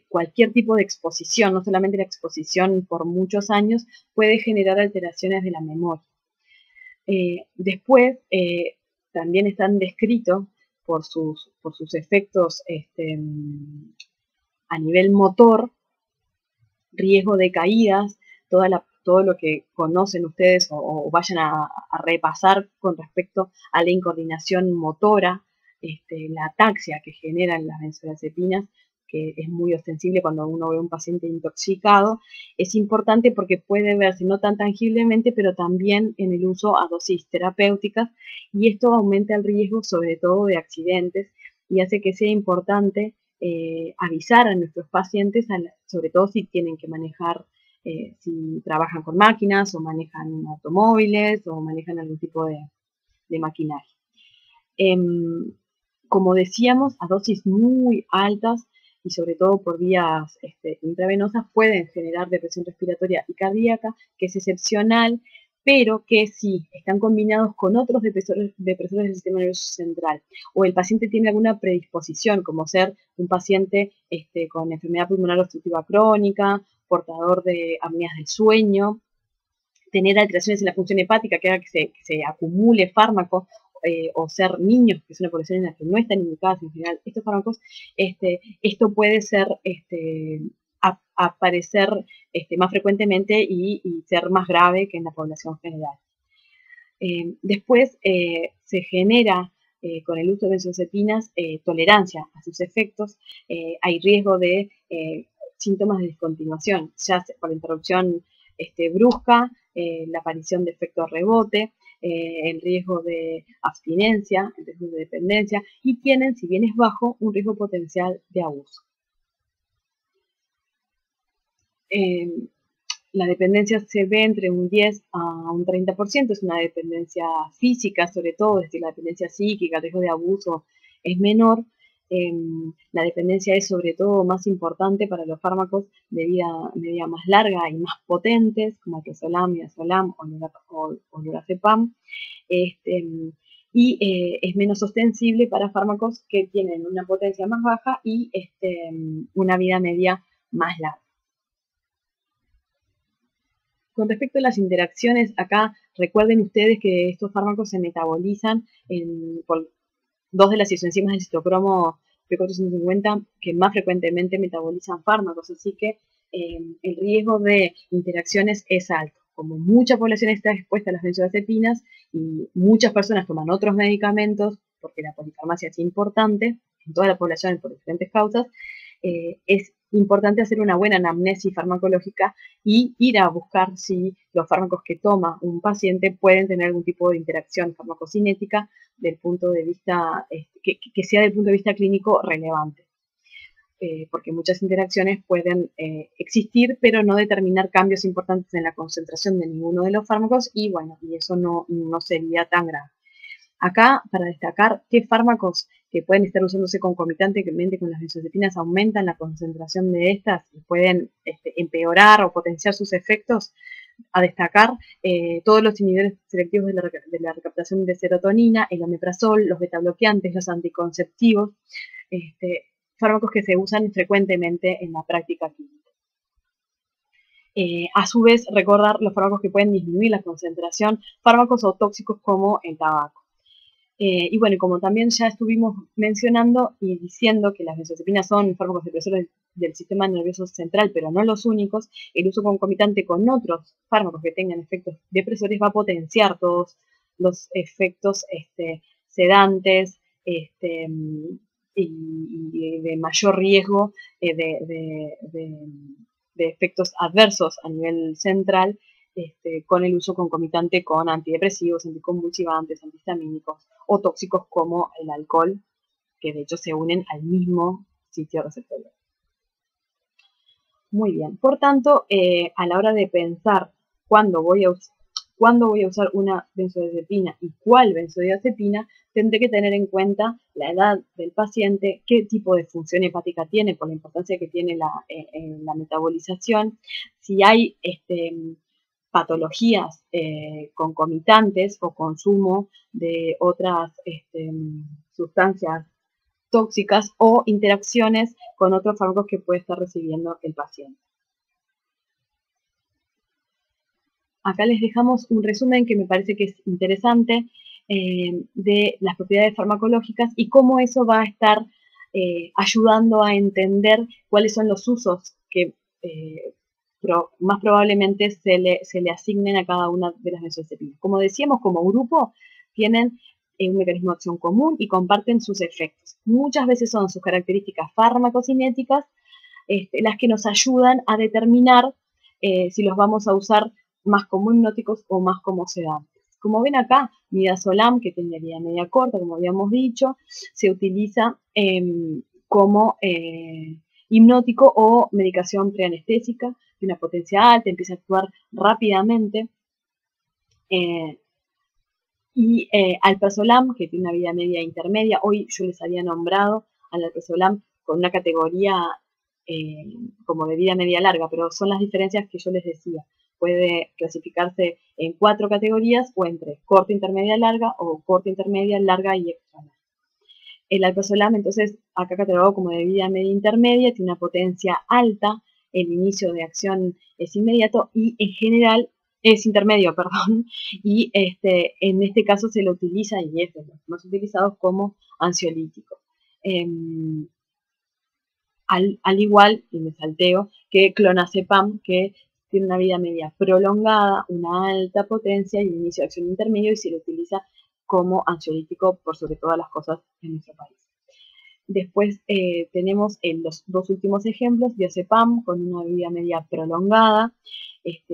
[SPEAKER 1] cualquier tipo de exposición, no solamente la exposición por muchos años, puede generar alteraciones de la memoria. Después, también están descritos por sus efectos a nivel motor, riesgo de caídas, todo lo que conocen ustedes o vayan a repasar con respecto a la incoordinación motora, la ataxia que generan las benzodiazepinas, que es muy ostensible cuando uno ve a un paciente intoxicado, es importante porque puede verse no tan tangiblemente, pero también en el uso a dosis terapéuticas, y esto aumenta el riesgo sobre todo de accidentes y hace que sea importante avisar a nuestros pacientes, sobre todo si tienen que manejar, si trabajan con máquinas o manejan automóviles o manejan algún tipo de maquinaria. Como decíamos, a dosis muy altas y sobre todo por vías intravenosas pueden generar depresión respiratoria y cardíaca, que es excepcional, pero que si están combinados con otros depresores del sistema nervioso central, o el paciente tiene alguna predisposición, como ser un paciente con enfermedad pulmonar obstructiva crónica, portador de apneas del sueño, tener alteraciones en la función hepática que haga que se acumule fármaco, o ser niños, que es una población en la que no están indicadas en general estos fármacos, esto puede ser aparecer más frecuentemente y ser más grave que en la población general. Después se genera con el uso de benzodiazepinas tolerancia a sus efectos, hay riesgo de síntomas de discontinuación, ya sea por la interrupción brusca, la aparición de efectos rebote, el riesgo de abstinencia, el riesgo de dependencia, y tienen, si bien es bajo, un riesgo potencial de abuso. La dependencia se ve entre un 10 a un 30%, es una dependencia física sobre todo, es decir, la dependencia psíquica, el riesgo de abuso es menor. La dependencia es sobre todo más importante para los fármacos de vida más larga y más potentes, como el kesolam, midazolam o lorazepam, y es menos ostensible para fármacos que tienen una potencia más baja y una vida media más larga. Con respecto a las interacciones, acá recuerden ustedes que estos fármacos se metabolizan por dos de las isoenzimas del citocromo P450 que más frecuentemente metabolizan fármacos, así que el riesgo de interacciones es alto. Como mucha población está expuesta a las benzodiazepinas y muchas personas toman otros medicamentos, porque la polifarmacia es importante en toda la población por diferentes causas, es importante hacer una buena anamnesis farmacológica y ir a buscar si los fármacos que toma un paciente pueden tener algún tipo de interacción farmacocinética del punto de vista, que sea del punto de vista clínico relevante. Porque muchas interacciones pueden existir, pero no determinar cambios importantes en la concentración de ninguno de los fármacos y bueno, y eso no sería tan grave. Acá, para destacar qué fármacos que pueden estar usándose concomitantemente con las benzodiazepinas aumentan la concentración de estas y pueden empeorar o potenciar sus efectos, a destacar todos los inhibidores selectivos de la recaptación de serotonina, el omeprazol, los betabloqueantes, los anticonceptivos, fármacos que se usan frecuentemente en la práctica clínica. A su vez, recordar los fármacos que pueden disminuir la concentración, fármacos o tóxicos como el tabaco. Y bueno, como también ya estuvimos mencionando y diciendo que las benzodiazepinas son fármacos depresores del sistema nervioso central, pero no los únicos, el uso concomitante con otros fármacos que tengan efectos depresores va a potenciar todos los efectos sedantes y de mayor riesgo de efectos adversos a nivel central, con el uso concomitante con antidepresivos, anticonvulsivantes, antihistamínicos o tóxicos como el alcohol, que de hecho se unen al mismo sitio receptor. Muy bien, por tanto, a la hora de pensar cuándo voy a usar una benzodiazepina y cuál benzodiazepina, tendré que tener en cuenta la edad del paciente, qué tipo de función hepática tiene, por la importancia que tiene la metabolización, si hay patologías concomitantes o consumo de otras sustancias tóxicas o interacciones con otros fármacos que puede estar recibiendo el paciente. Acá les dejamos un resumen que me parece que es interesante de las propiedades farmacológicas y cómo eso va a estar ayudando a entender cuáles son los usos que más probablemente se le asignen a cada una de las benzodiazepinas. Como decíamos, como grupo, tienen un mecanismo de acción común y comparten sus efectos. Muchas veces son sus características farmacocinéticas las que nos ayudan a determinar si los vamos a usar más como hipnóticos o más como sedantes. Como ven acá, midazolam, que tiene vida media corta, como habíamos dicho, se utiliza como hipnótico o medicación preanestésica, de una potencia alta, empieza a actuar rápidamente. Y alprazolam, que tiene una vida media intermedia, hoy yo les había nombrado al alprazolam con una categoría como de vida media larga, pero son las diferencias que yo les decía. Puede clasificarse en 4 categorías o entre corta, intermedia, larga o corta, intermedia, larga y extra. El alprazolam, entonces, acá catalogado como de vida media intermedia, tiene una potencia alta, el inicio de acción es inmediato y en general es intermedio, perdón, y en este caso se lo utiliza, y es de los más utilizados, como ansiolítico. Al igual, y me salteo, que clonazepam, que tiene una vida media prolongada, una alta potencia y un inicio de acción intermedio, y se lo utiliza como ansiolítico por sobre todas las cosas en nuestro país. Después tenemos los 2 últimos ejemplos, diazepam con una vida media prolongada,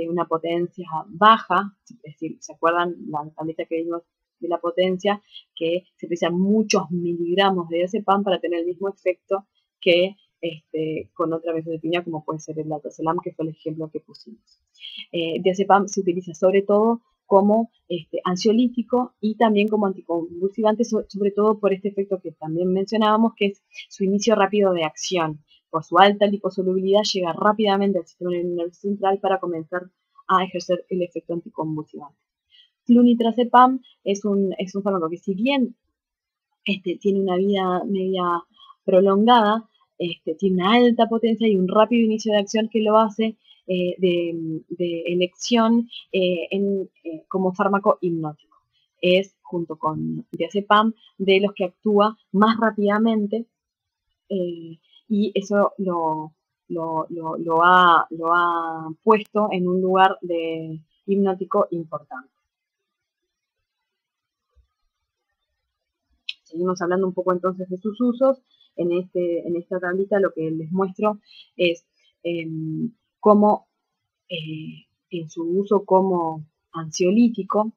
[SPEAKER 1] una potencia baja, es decir, ¿se acuerdan la tableta que vimos de la potencia? Que se precisan muchos miligramos de diazepam para tener el mismo efecto que con otra benzodiazepina, como puede ser el alprazolam, que fue el ejemplo que pusimos. Diazepam se utiliza sobre todo como ansiolítico y también como anticonvulsivante, sobre todo por este efecto que también mencionábamos, que es su inicio rápido de acción. Por su alta liposolubilidad llega rápidamente al sistema nervioso central para comenzar a ejercer el efecto anticonvulsivante. Flunitrazepam es un fármaco que, si bien tiene una vida media prolongada, tiene una alta potencia y un rápido inicio de acción que lo hace de elección como fármaco hipnótico. Es, junto con diazepam, de los que actúa más rápidamente y eso lo ha puesto en un lugar de hipnótico importante. Seguimos hablando un poco entonces de sus usos. En esta tablita lo que les muestro es cómo en su uso como ansiolítico,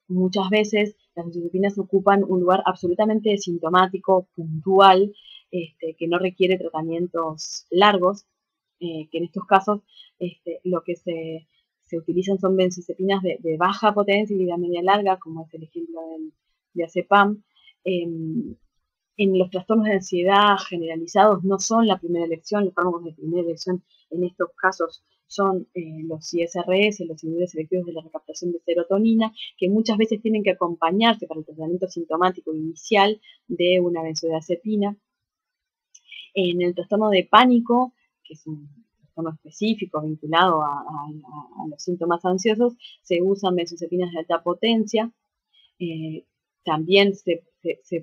[SPEAKER 1] muchas veces las benzodiazepinas ocupan un lugar absolutamente sintomático, puntual, que no requiere tratamientos largos, que en estos casos lo que se utilizan son benzodiazepinas de baja potencia y vida media larga, como es el ejemplo del diazepam. En los trastornos de ansiedad generalizados no son la primera elección, los fármacos de primera elección en estos casos son los ISRS, los inhibidores selectivos de la recaptación de serotonina, que muchas veces tienen que acompañarse para el tratamiento sintomático inicial de una benzodiazepina. En el trastorno de pánico, que es un trastorno específico vinculado a los síntomas ansiosos, se usan benzodiazepinas de alta potencia. También se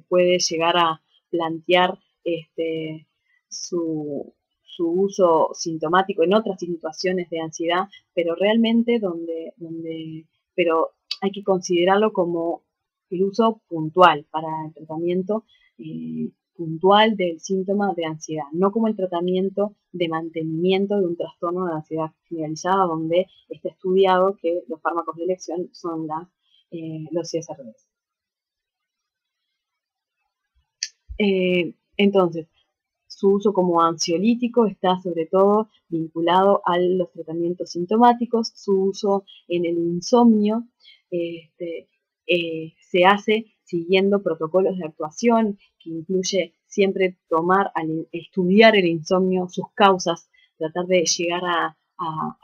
[SPEAKER 1] puede llegar a plantear su uso sintomático en otras situaciones de ansiedad, pero realmente pero hay que considerarlo como el uso puntual para el tratamiento puntual del síntoma de ansiedad, no como el tratamiento de mantenimiento de un trastorno de ansiedad generalizada, donde está estudiado que los fármacos de elección son los ISRS. Entonces, su uso como ansiolítico está sobre todo vinculado a los tratamientos sintomáticos. Su uso en el insomnio se hace siguiendo protocolos de actuación que incluye siempre estudiar el insomnio, sus causas, tratar de llegar a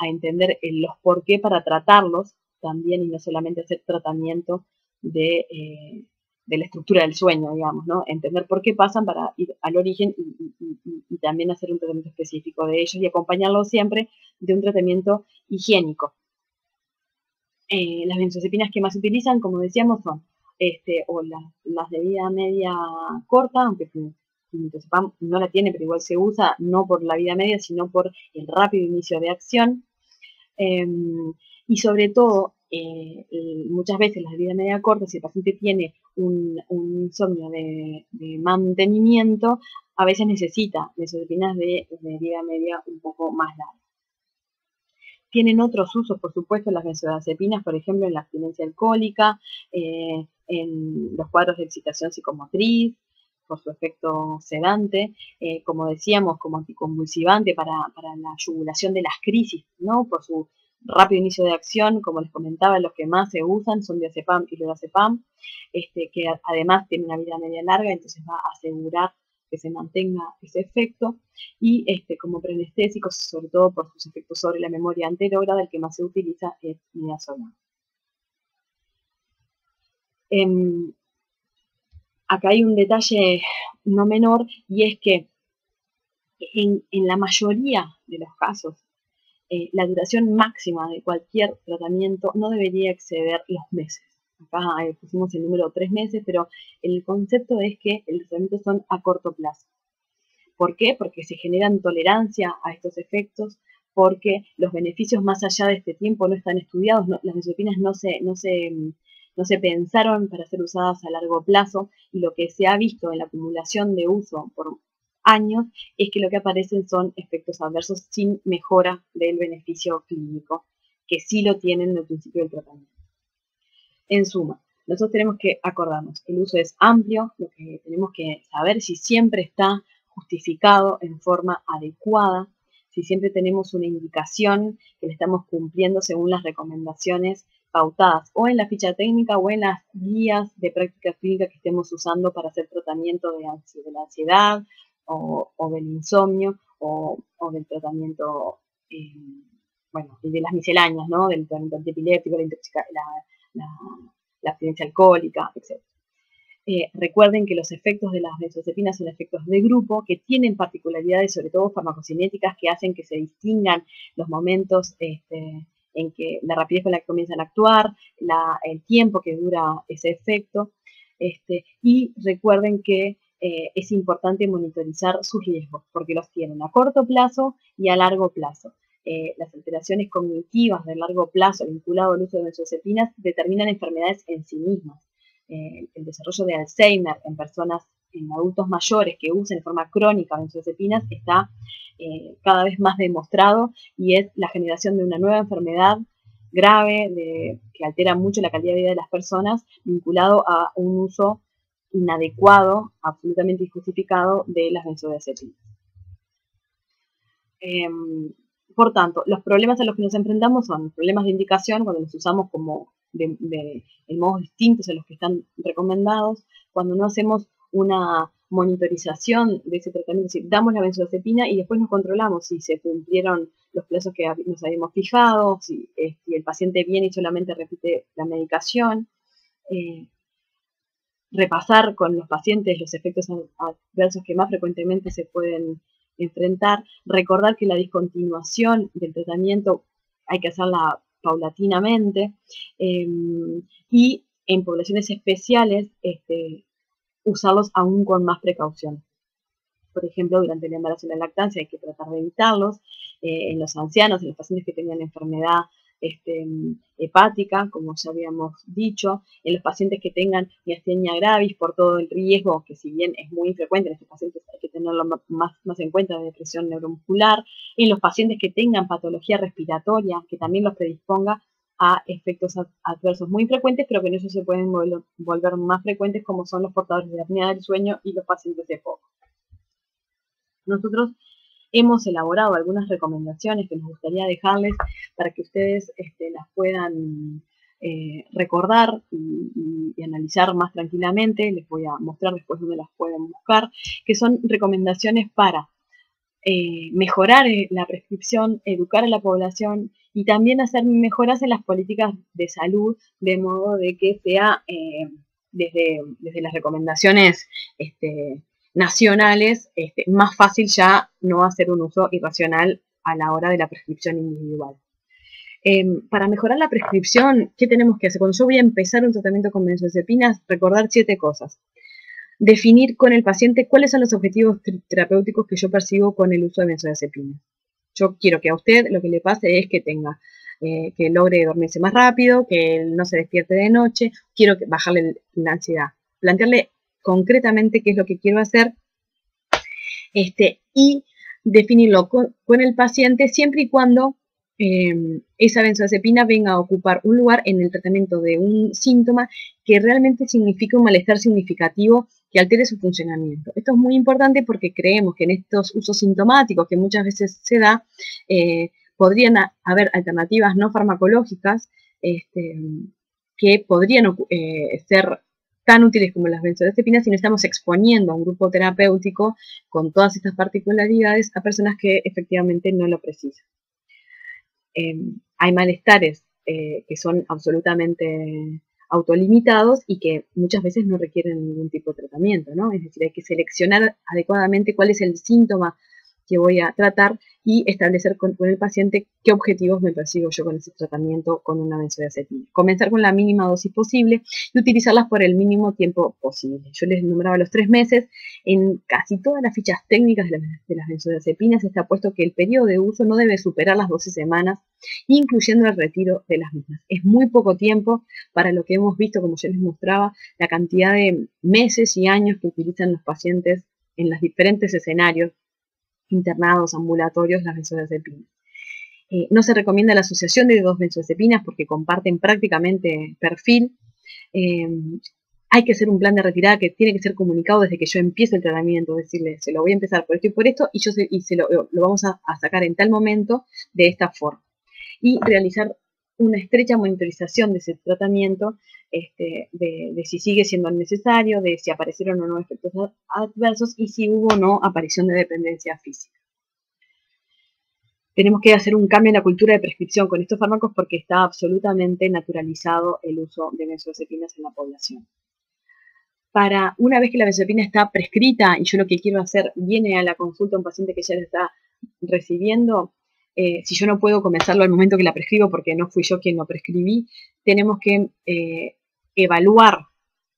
[SPEAKER 1] entender los por qué para tratarlos también, y no solamente hacer tratamiento de la estructura del sueño, digamos, ¿no? Entender por qué pasan para ir al origen y también hacer un tratamiento específico de ellos y acompañarlo siempre de un tratamiento higiénico. Las benzodiazepinas que más se utilizan, como decíamos, son o las de vida media corta, aunque flunitrazepam no la tiene, pero igual se usa, no por la vida media, sino por el rápido inicio de acción. Y sobre todo, y muchas veces la vida media corta, si el paciente tiene un insomnio de mantenimiento, a veces necesita benzodiazepinas de vida media un poco más larga. Tienen otros usos, por supuesto, las benzodiazepinas, por ejemplo, en la abstinencia alcohólica, en los cuadros de excitación psicomotriz, por su efecto sedante, como decíamos, como anticonvulsivante para la yugulación de las crisis, ¿no? Por su rápido inicio de acción, como les comentaba, los que más se usan son diazepam y lorazepam, que además tienen una vida media larga, entonces va a asegurar que se mantenga ese efecto, y como preanestésico, sobre todo por sus efectos sobre la memoria anterógrada, el que más se utiliza es midazolam. Acá hay un detalle no menor, y es que en la mayoría de los casos, la duración máxima de cualquier tratamiento no debería exceder los meses. Acá pusimos el número 3 meses, pero el concepto es que los tratamientos son a corto plazo. ¿Por qué? Porque se generan tolerancia a estos efectos, porque los beneficios más allá de este tiempo no están estudiados, las benzodiazepinas no se pensaron para ser usadas a largo plazo, y lo que se ha visto en la acumulación de uso por años es que lo que aparecen son efectos adversos sin mejora del beneficio clínico, que sí lo tienen en el principio del tratamiento. En suma, nosotros tenemos que acordarnos, el uso es amplio, lo que tenemos que saber si siempre está justificado en forma adecuada, si siempre tenemos una indicación que le estamos cumpliendo según las recomendaciones pautadas o en la ficha técnica o en las guías de práctica clínica que estemos usando para hacer tratamiento de la ansiedad o del insomnio o del tratamiento, bueno, y de las misceláneas, ¿no? Del tratamiento antiepiléptico, la abstinencia alcohólica, etc. Recuerden que los efectos de las benzodiazepinas son efectos de grupo que tienen particularidades, sobre todo farmacocinéticas, que hacen que se distingan los momentos en que la rapidez con la que comienzan a actuar, el tiempo que dura ese efecto, y recuerden que es importante monitorizar sus riesgos, porque los tienen a corto plazo y a largo plazo. Las alteraciones cognitivas de largo plazo vinculado al uso de benzodiazepinas determinan enfermedades en sí mismas. El desarrollo de Alzheimer en adultos mayores que usen de forma crónica benzodiazepinas está cada vez más demostrado, y es la generación de una nueva enfermedad grave que altera mucho la calidad de vida de las personas, vinculado a un uso inadecuado, absolutamente injustificado, de las benzodiazepinas. Por tanto, los problemas a los que nos enfrentamos son problemas de indicación cuando los usamos en modos distintos a los que están recomendados, cuando no hacemos una monitorización de ese tratamiento, es decir, damos la benzodiazepina y después nos controlamos si se cumplieron los plazos que nos habíamos fijado, si el paciente viene y solamente repite la medicación, repasar con los pacientes los efectos adversos que más frecuentemente se pueden enfrentar, recordar que la discontinuación del tratamiento hay que hacerla paulatinamente, y en poblaciones especiales usarlos aún con más precaución. Por ejemplo, durante el embarazo y la lactancia hay que tratar de evitarlos. En los ancianos, en los pacientes que tenían enfermedad hepática, como ya habíamos dicho, en los pacientes que tengan miastenia gravis, por todo el riesgo, que si bien es muy infrecuente en estos pacientes, hay que tenerlo más en cuenta, de depresión neuromuscular, en los pacientes que tengan patología respiratoria, que también los predisponga a efectos adversos muy frecuentes, pero que en eso se pueden volver más frecuentes, como son los portadores de apnea del sueño y los pacientes de EPOC. Nosotros hemos elaborado algunas recomendaciones que nos gustaría dejarles para que ustedes las puedan recordar y analizar más tranquilamente. Les voy a mostrar después dónde las pueden buscar, que son recomendaciones para mejorar la prescripción, educar a la población y también hacer mejoras en las políticas de salud, de modo de que sea desde las recomendaciones nacionales, más fácil ya no hacer un uso irracional a la hora de la prescripción individual. Para mejorar la prescripción, ¿qué tenemos que hacer? Cuando yo voy a empezar un tratamiento con benzodiazepinas, recordar 7 cosas. Definir con el paciente cuáles son los objetivos terapéuticos que yo persigo con el uso de benzodiazepinas. Yo quiero que a usted lo que le pase es que tenga que logre dormirse más rápido, que no se despierte de noche, quiero bajarle la ansiedad. Plantearle concretamente qué es lo que quiero hacer y definirlo con el paciente siempre y cuando esa benzodiazepina venga a ocupar un lugar en el tratamiento de un síntoma que realmente signifique un malestar significativo que altere su funcionamiento. Esto es muy importante porque creemos que en estos usos sintomáticos que muchas veces se da, podrían haber alternativas no farmacológicas que podrían ser tan útiles como las benzodiazepinas si no estamos exponiendo a un grupo terapéutico con todas estas particularidades a personas que efectivamente no lo precisan. Hay malestares que son absolutamente autolimitados y que muchas veces no requieren ningún tipo de tratamiento, ¿no? Es decir, hay que seleccionar adecuadamente cuál es el síntoma que voy a tratar y establecer con el paciente qué objetivos me persigo yo con ese tratamiento con una benzodiazepina. Comenzar con la mínima dosis posible y utilizarlas por el mínimo tiempo posible. Yo les nombraba los 3 meses. En casi todas las fichas técnicas de las benzodiazepinas está puesto que el periodo de uso no debe superar las 12 semanas, incluyendo el retiro de las mismas. Es muy poco tiempo para lo que hemos visto, como yo les mostraba, la cantidad de meses y años que utilizan los pacientes en los diferentes escenarios internados, ambulatorios, las benzodiazepinas. No se recomienda la asociación de 2 benzodiazepinas porque comparten prácticamente perfil. Hay que hacer un plan de retirada que tiene que ser comunicado desde que yo empiezo el tratamiento, decirle, se lo voy a empezar por esto y por esto, y lo vamos a sacar en tal momento de esta forma. Y realizar una estrecha monitorización de ese tratamiento, de si sigue siendo necesario, de si aparecieron o no efectos adversos y si hubo o no aparición de dependencia física. Tenemos que hacer un cambio en la cultura de prescripción con estos fármacos porque está absolutamente naturalizado el uso de benzodiazepinas en la población. Para una vez que la benzodiazepina está prescrita y yo lo que quiero hacer, viene a la consulta un paciente que ya la está recibiendo, si yo no puedo comenzarlo al momento que la prescribo porque no fui yo quien lo prescribí, tenemos que evaluar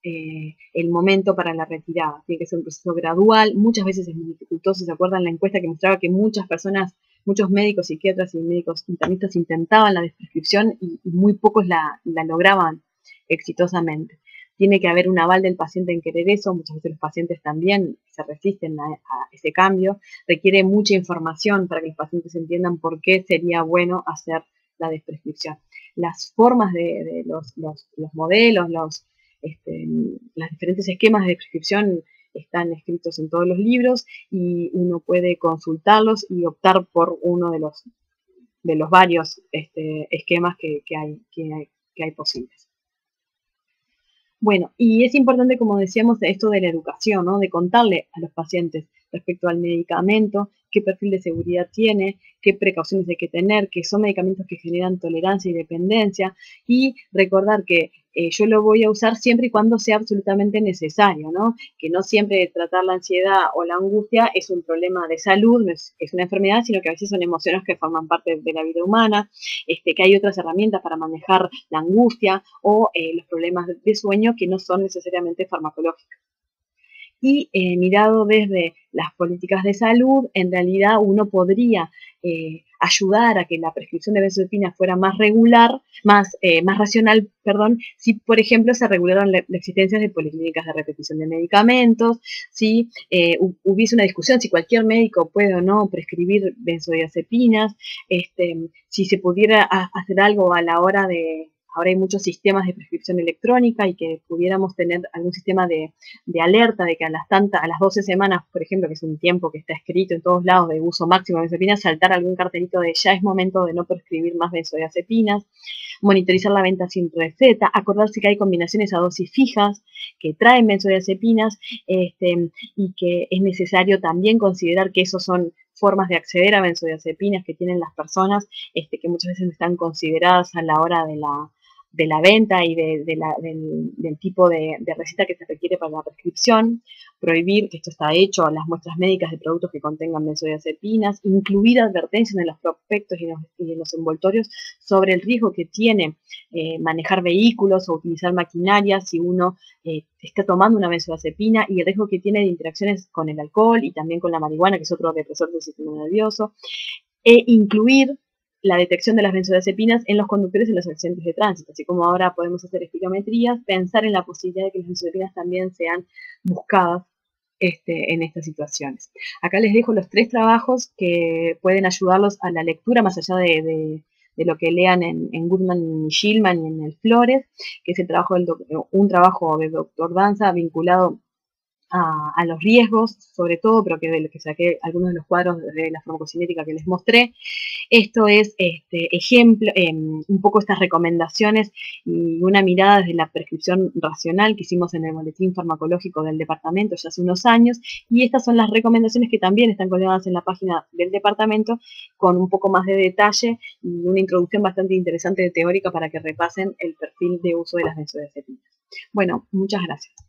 [SPEAKER 1] el momento para la retirada. Tiene que ser un proceso gradual, muchas veces es muy dificultoso. ¿Se acuerdan la encuesta que mostraba que muchas personas, muchos médicos, psiquiatras y médicos internistas intentaban la desprescripción y muy pocos la lograban exitosamente? Tiene que haber un aval del paciente en querer eso, muchas veces los pacientes también se resisten a ese cambio, requiere mucha información para que los pacientes entiendan por qué sería bueno hacer la desprescripción. Las formas de los modelos, los diferentes esquemas de prescripción están escritos en todos los libros y uno puede consultarlos y optar por uno de los varios esquemas que hay posibles. Bueno, y es importante, como decíamos, esto de la educación, ¿no? De contarle a los pacientes respecto al medicamento, qué perfil de seguridad tiene, qué precauciones hay que tener, que son medicamentos que generan tolerancia y dependencia, y recordar que yo lo voy a usar siempre y cuando sea absolutamente necesario, ¿no? Que no siempre tratar la ansiedad o la angustia es un problema de salud, no es una enfermedad, sino que a veces son emociones que forman parte de la vida humana, que hay otras herramientas para manejar la angustia o los problemas de sueño que no son necesariamente farmacológicos. Y mirado desde las políticas de salud, en realidad uno podría ayudar a que la prescripción de benzodiazepina fuera más regular, más racional, perdón, si por ejemplo se regularan la existencia de policlínicas de repetición de medicamentos, si hubiese una discusión si cualquier médico puede o no prescribir benzodiazepinas, si se pudiera hacer algo a la hora de... Ahora hay muchos sistemas de prescripción electrónica y que pudiéramos tener algún sistema de alerta de que a las 12 semanas, por ejemplo, que es un tiempo que está escrito en todos lados de uso máximo de benzodiazepinas, saltar algún cartelito de ya es momento de no prescribir más benzodiazepinas, monitorizar la venta sin receta, acordarse que hay combinaciones a dosis fijas que traen benzodiazepinas y que es necesario también considerar que esos son formas de acceder a benzodiazepinas que tienen las personas que muchas veces están consideradas a la hora de la venta y del tipo de receta que se requiere para la prescripción, prohibir, que esto está hecho, las muestras médicas de productos que contengan benzodiazepinas, incluir advertencias en los prospectos y en los envoltorios sobre el riesgo que tiene manejar vehículos o utilizar maquinaria si uno está tomando una benzodiazepina y el riesgo que tiene de interacciones con el alcohol y también con la marihuana, que es otro depresor del sistema nervioso, e incluir la detección de las benzodiazepinas en los conductores y los accidentes de tránsito. Así como ahora podemos hacer espirometrías, pensar en la posibilidad de que las benzodiazepinas también sean buscadas en estas situaciones. Acá les dejo los 3 trabajos que pueden ayudarlos a la lectura, más allá de lo que lean en Goodman y Shillman y en el Flores, que es el trabajo un trabajo del doctor Danza vinculado a los riesgos, sobre todo, pero que de lo que saqué algunos de los cuadros de la farmacocinética que les mostré. Esto es ejemplo, un poco estas recomendaciones y una mirada desde la prescripción racional que hicimos en el boletín farmacológico del departamento ya hace unos años, y estas son las recomendaciones que también están colgadas en la página del departamento con un poco más de detalle y una introducción bastante interesante de teórica para que repasen el perfil de uso de las benzodiazepinas. Bueno, muchas gracias.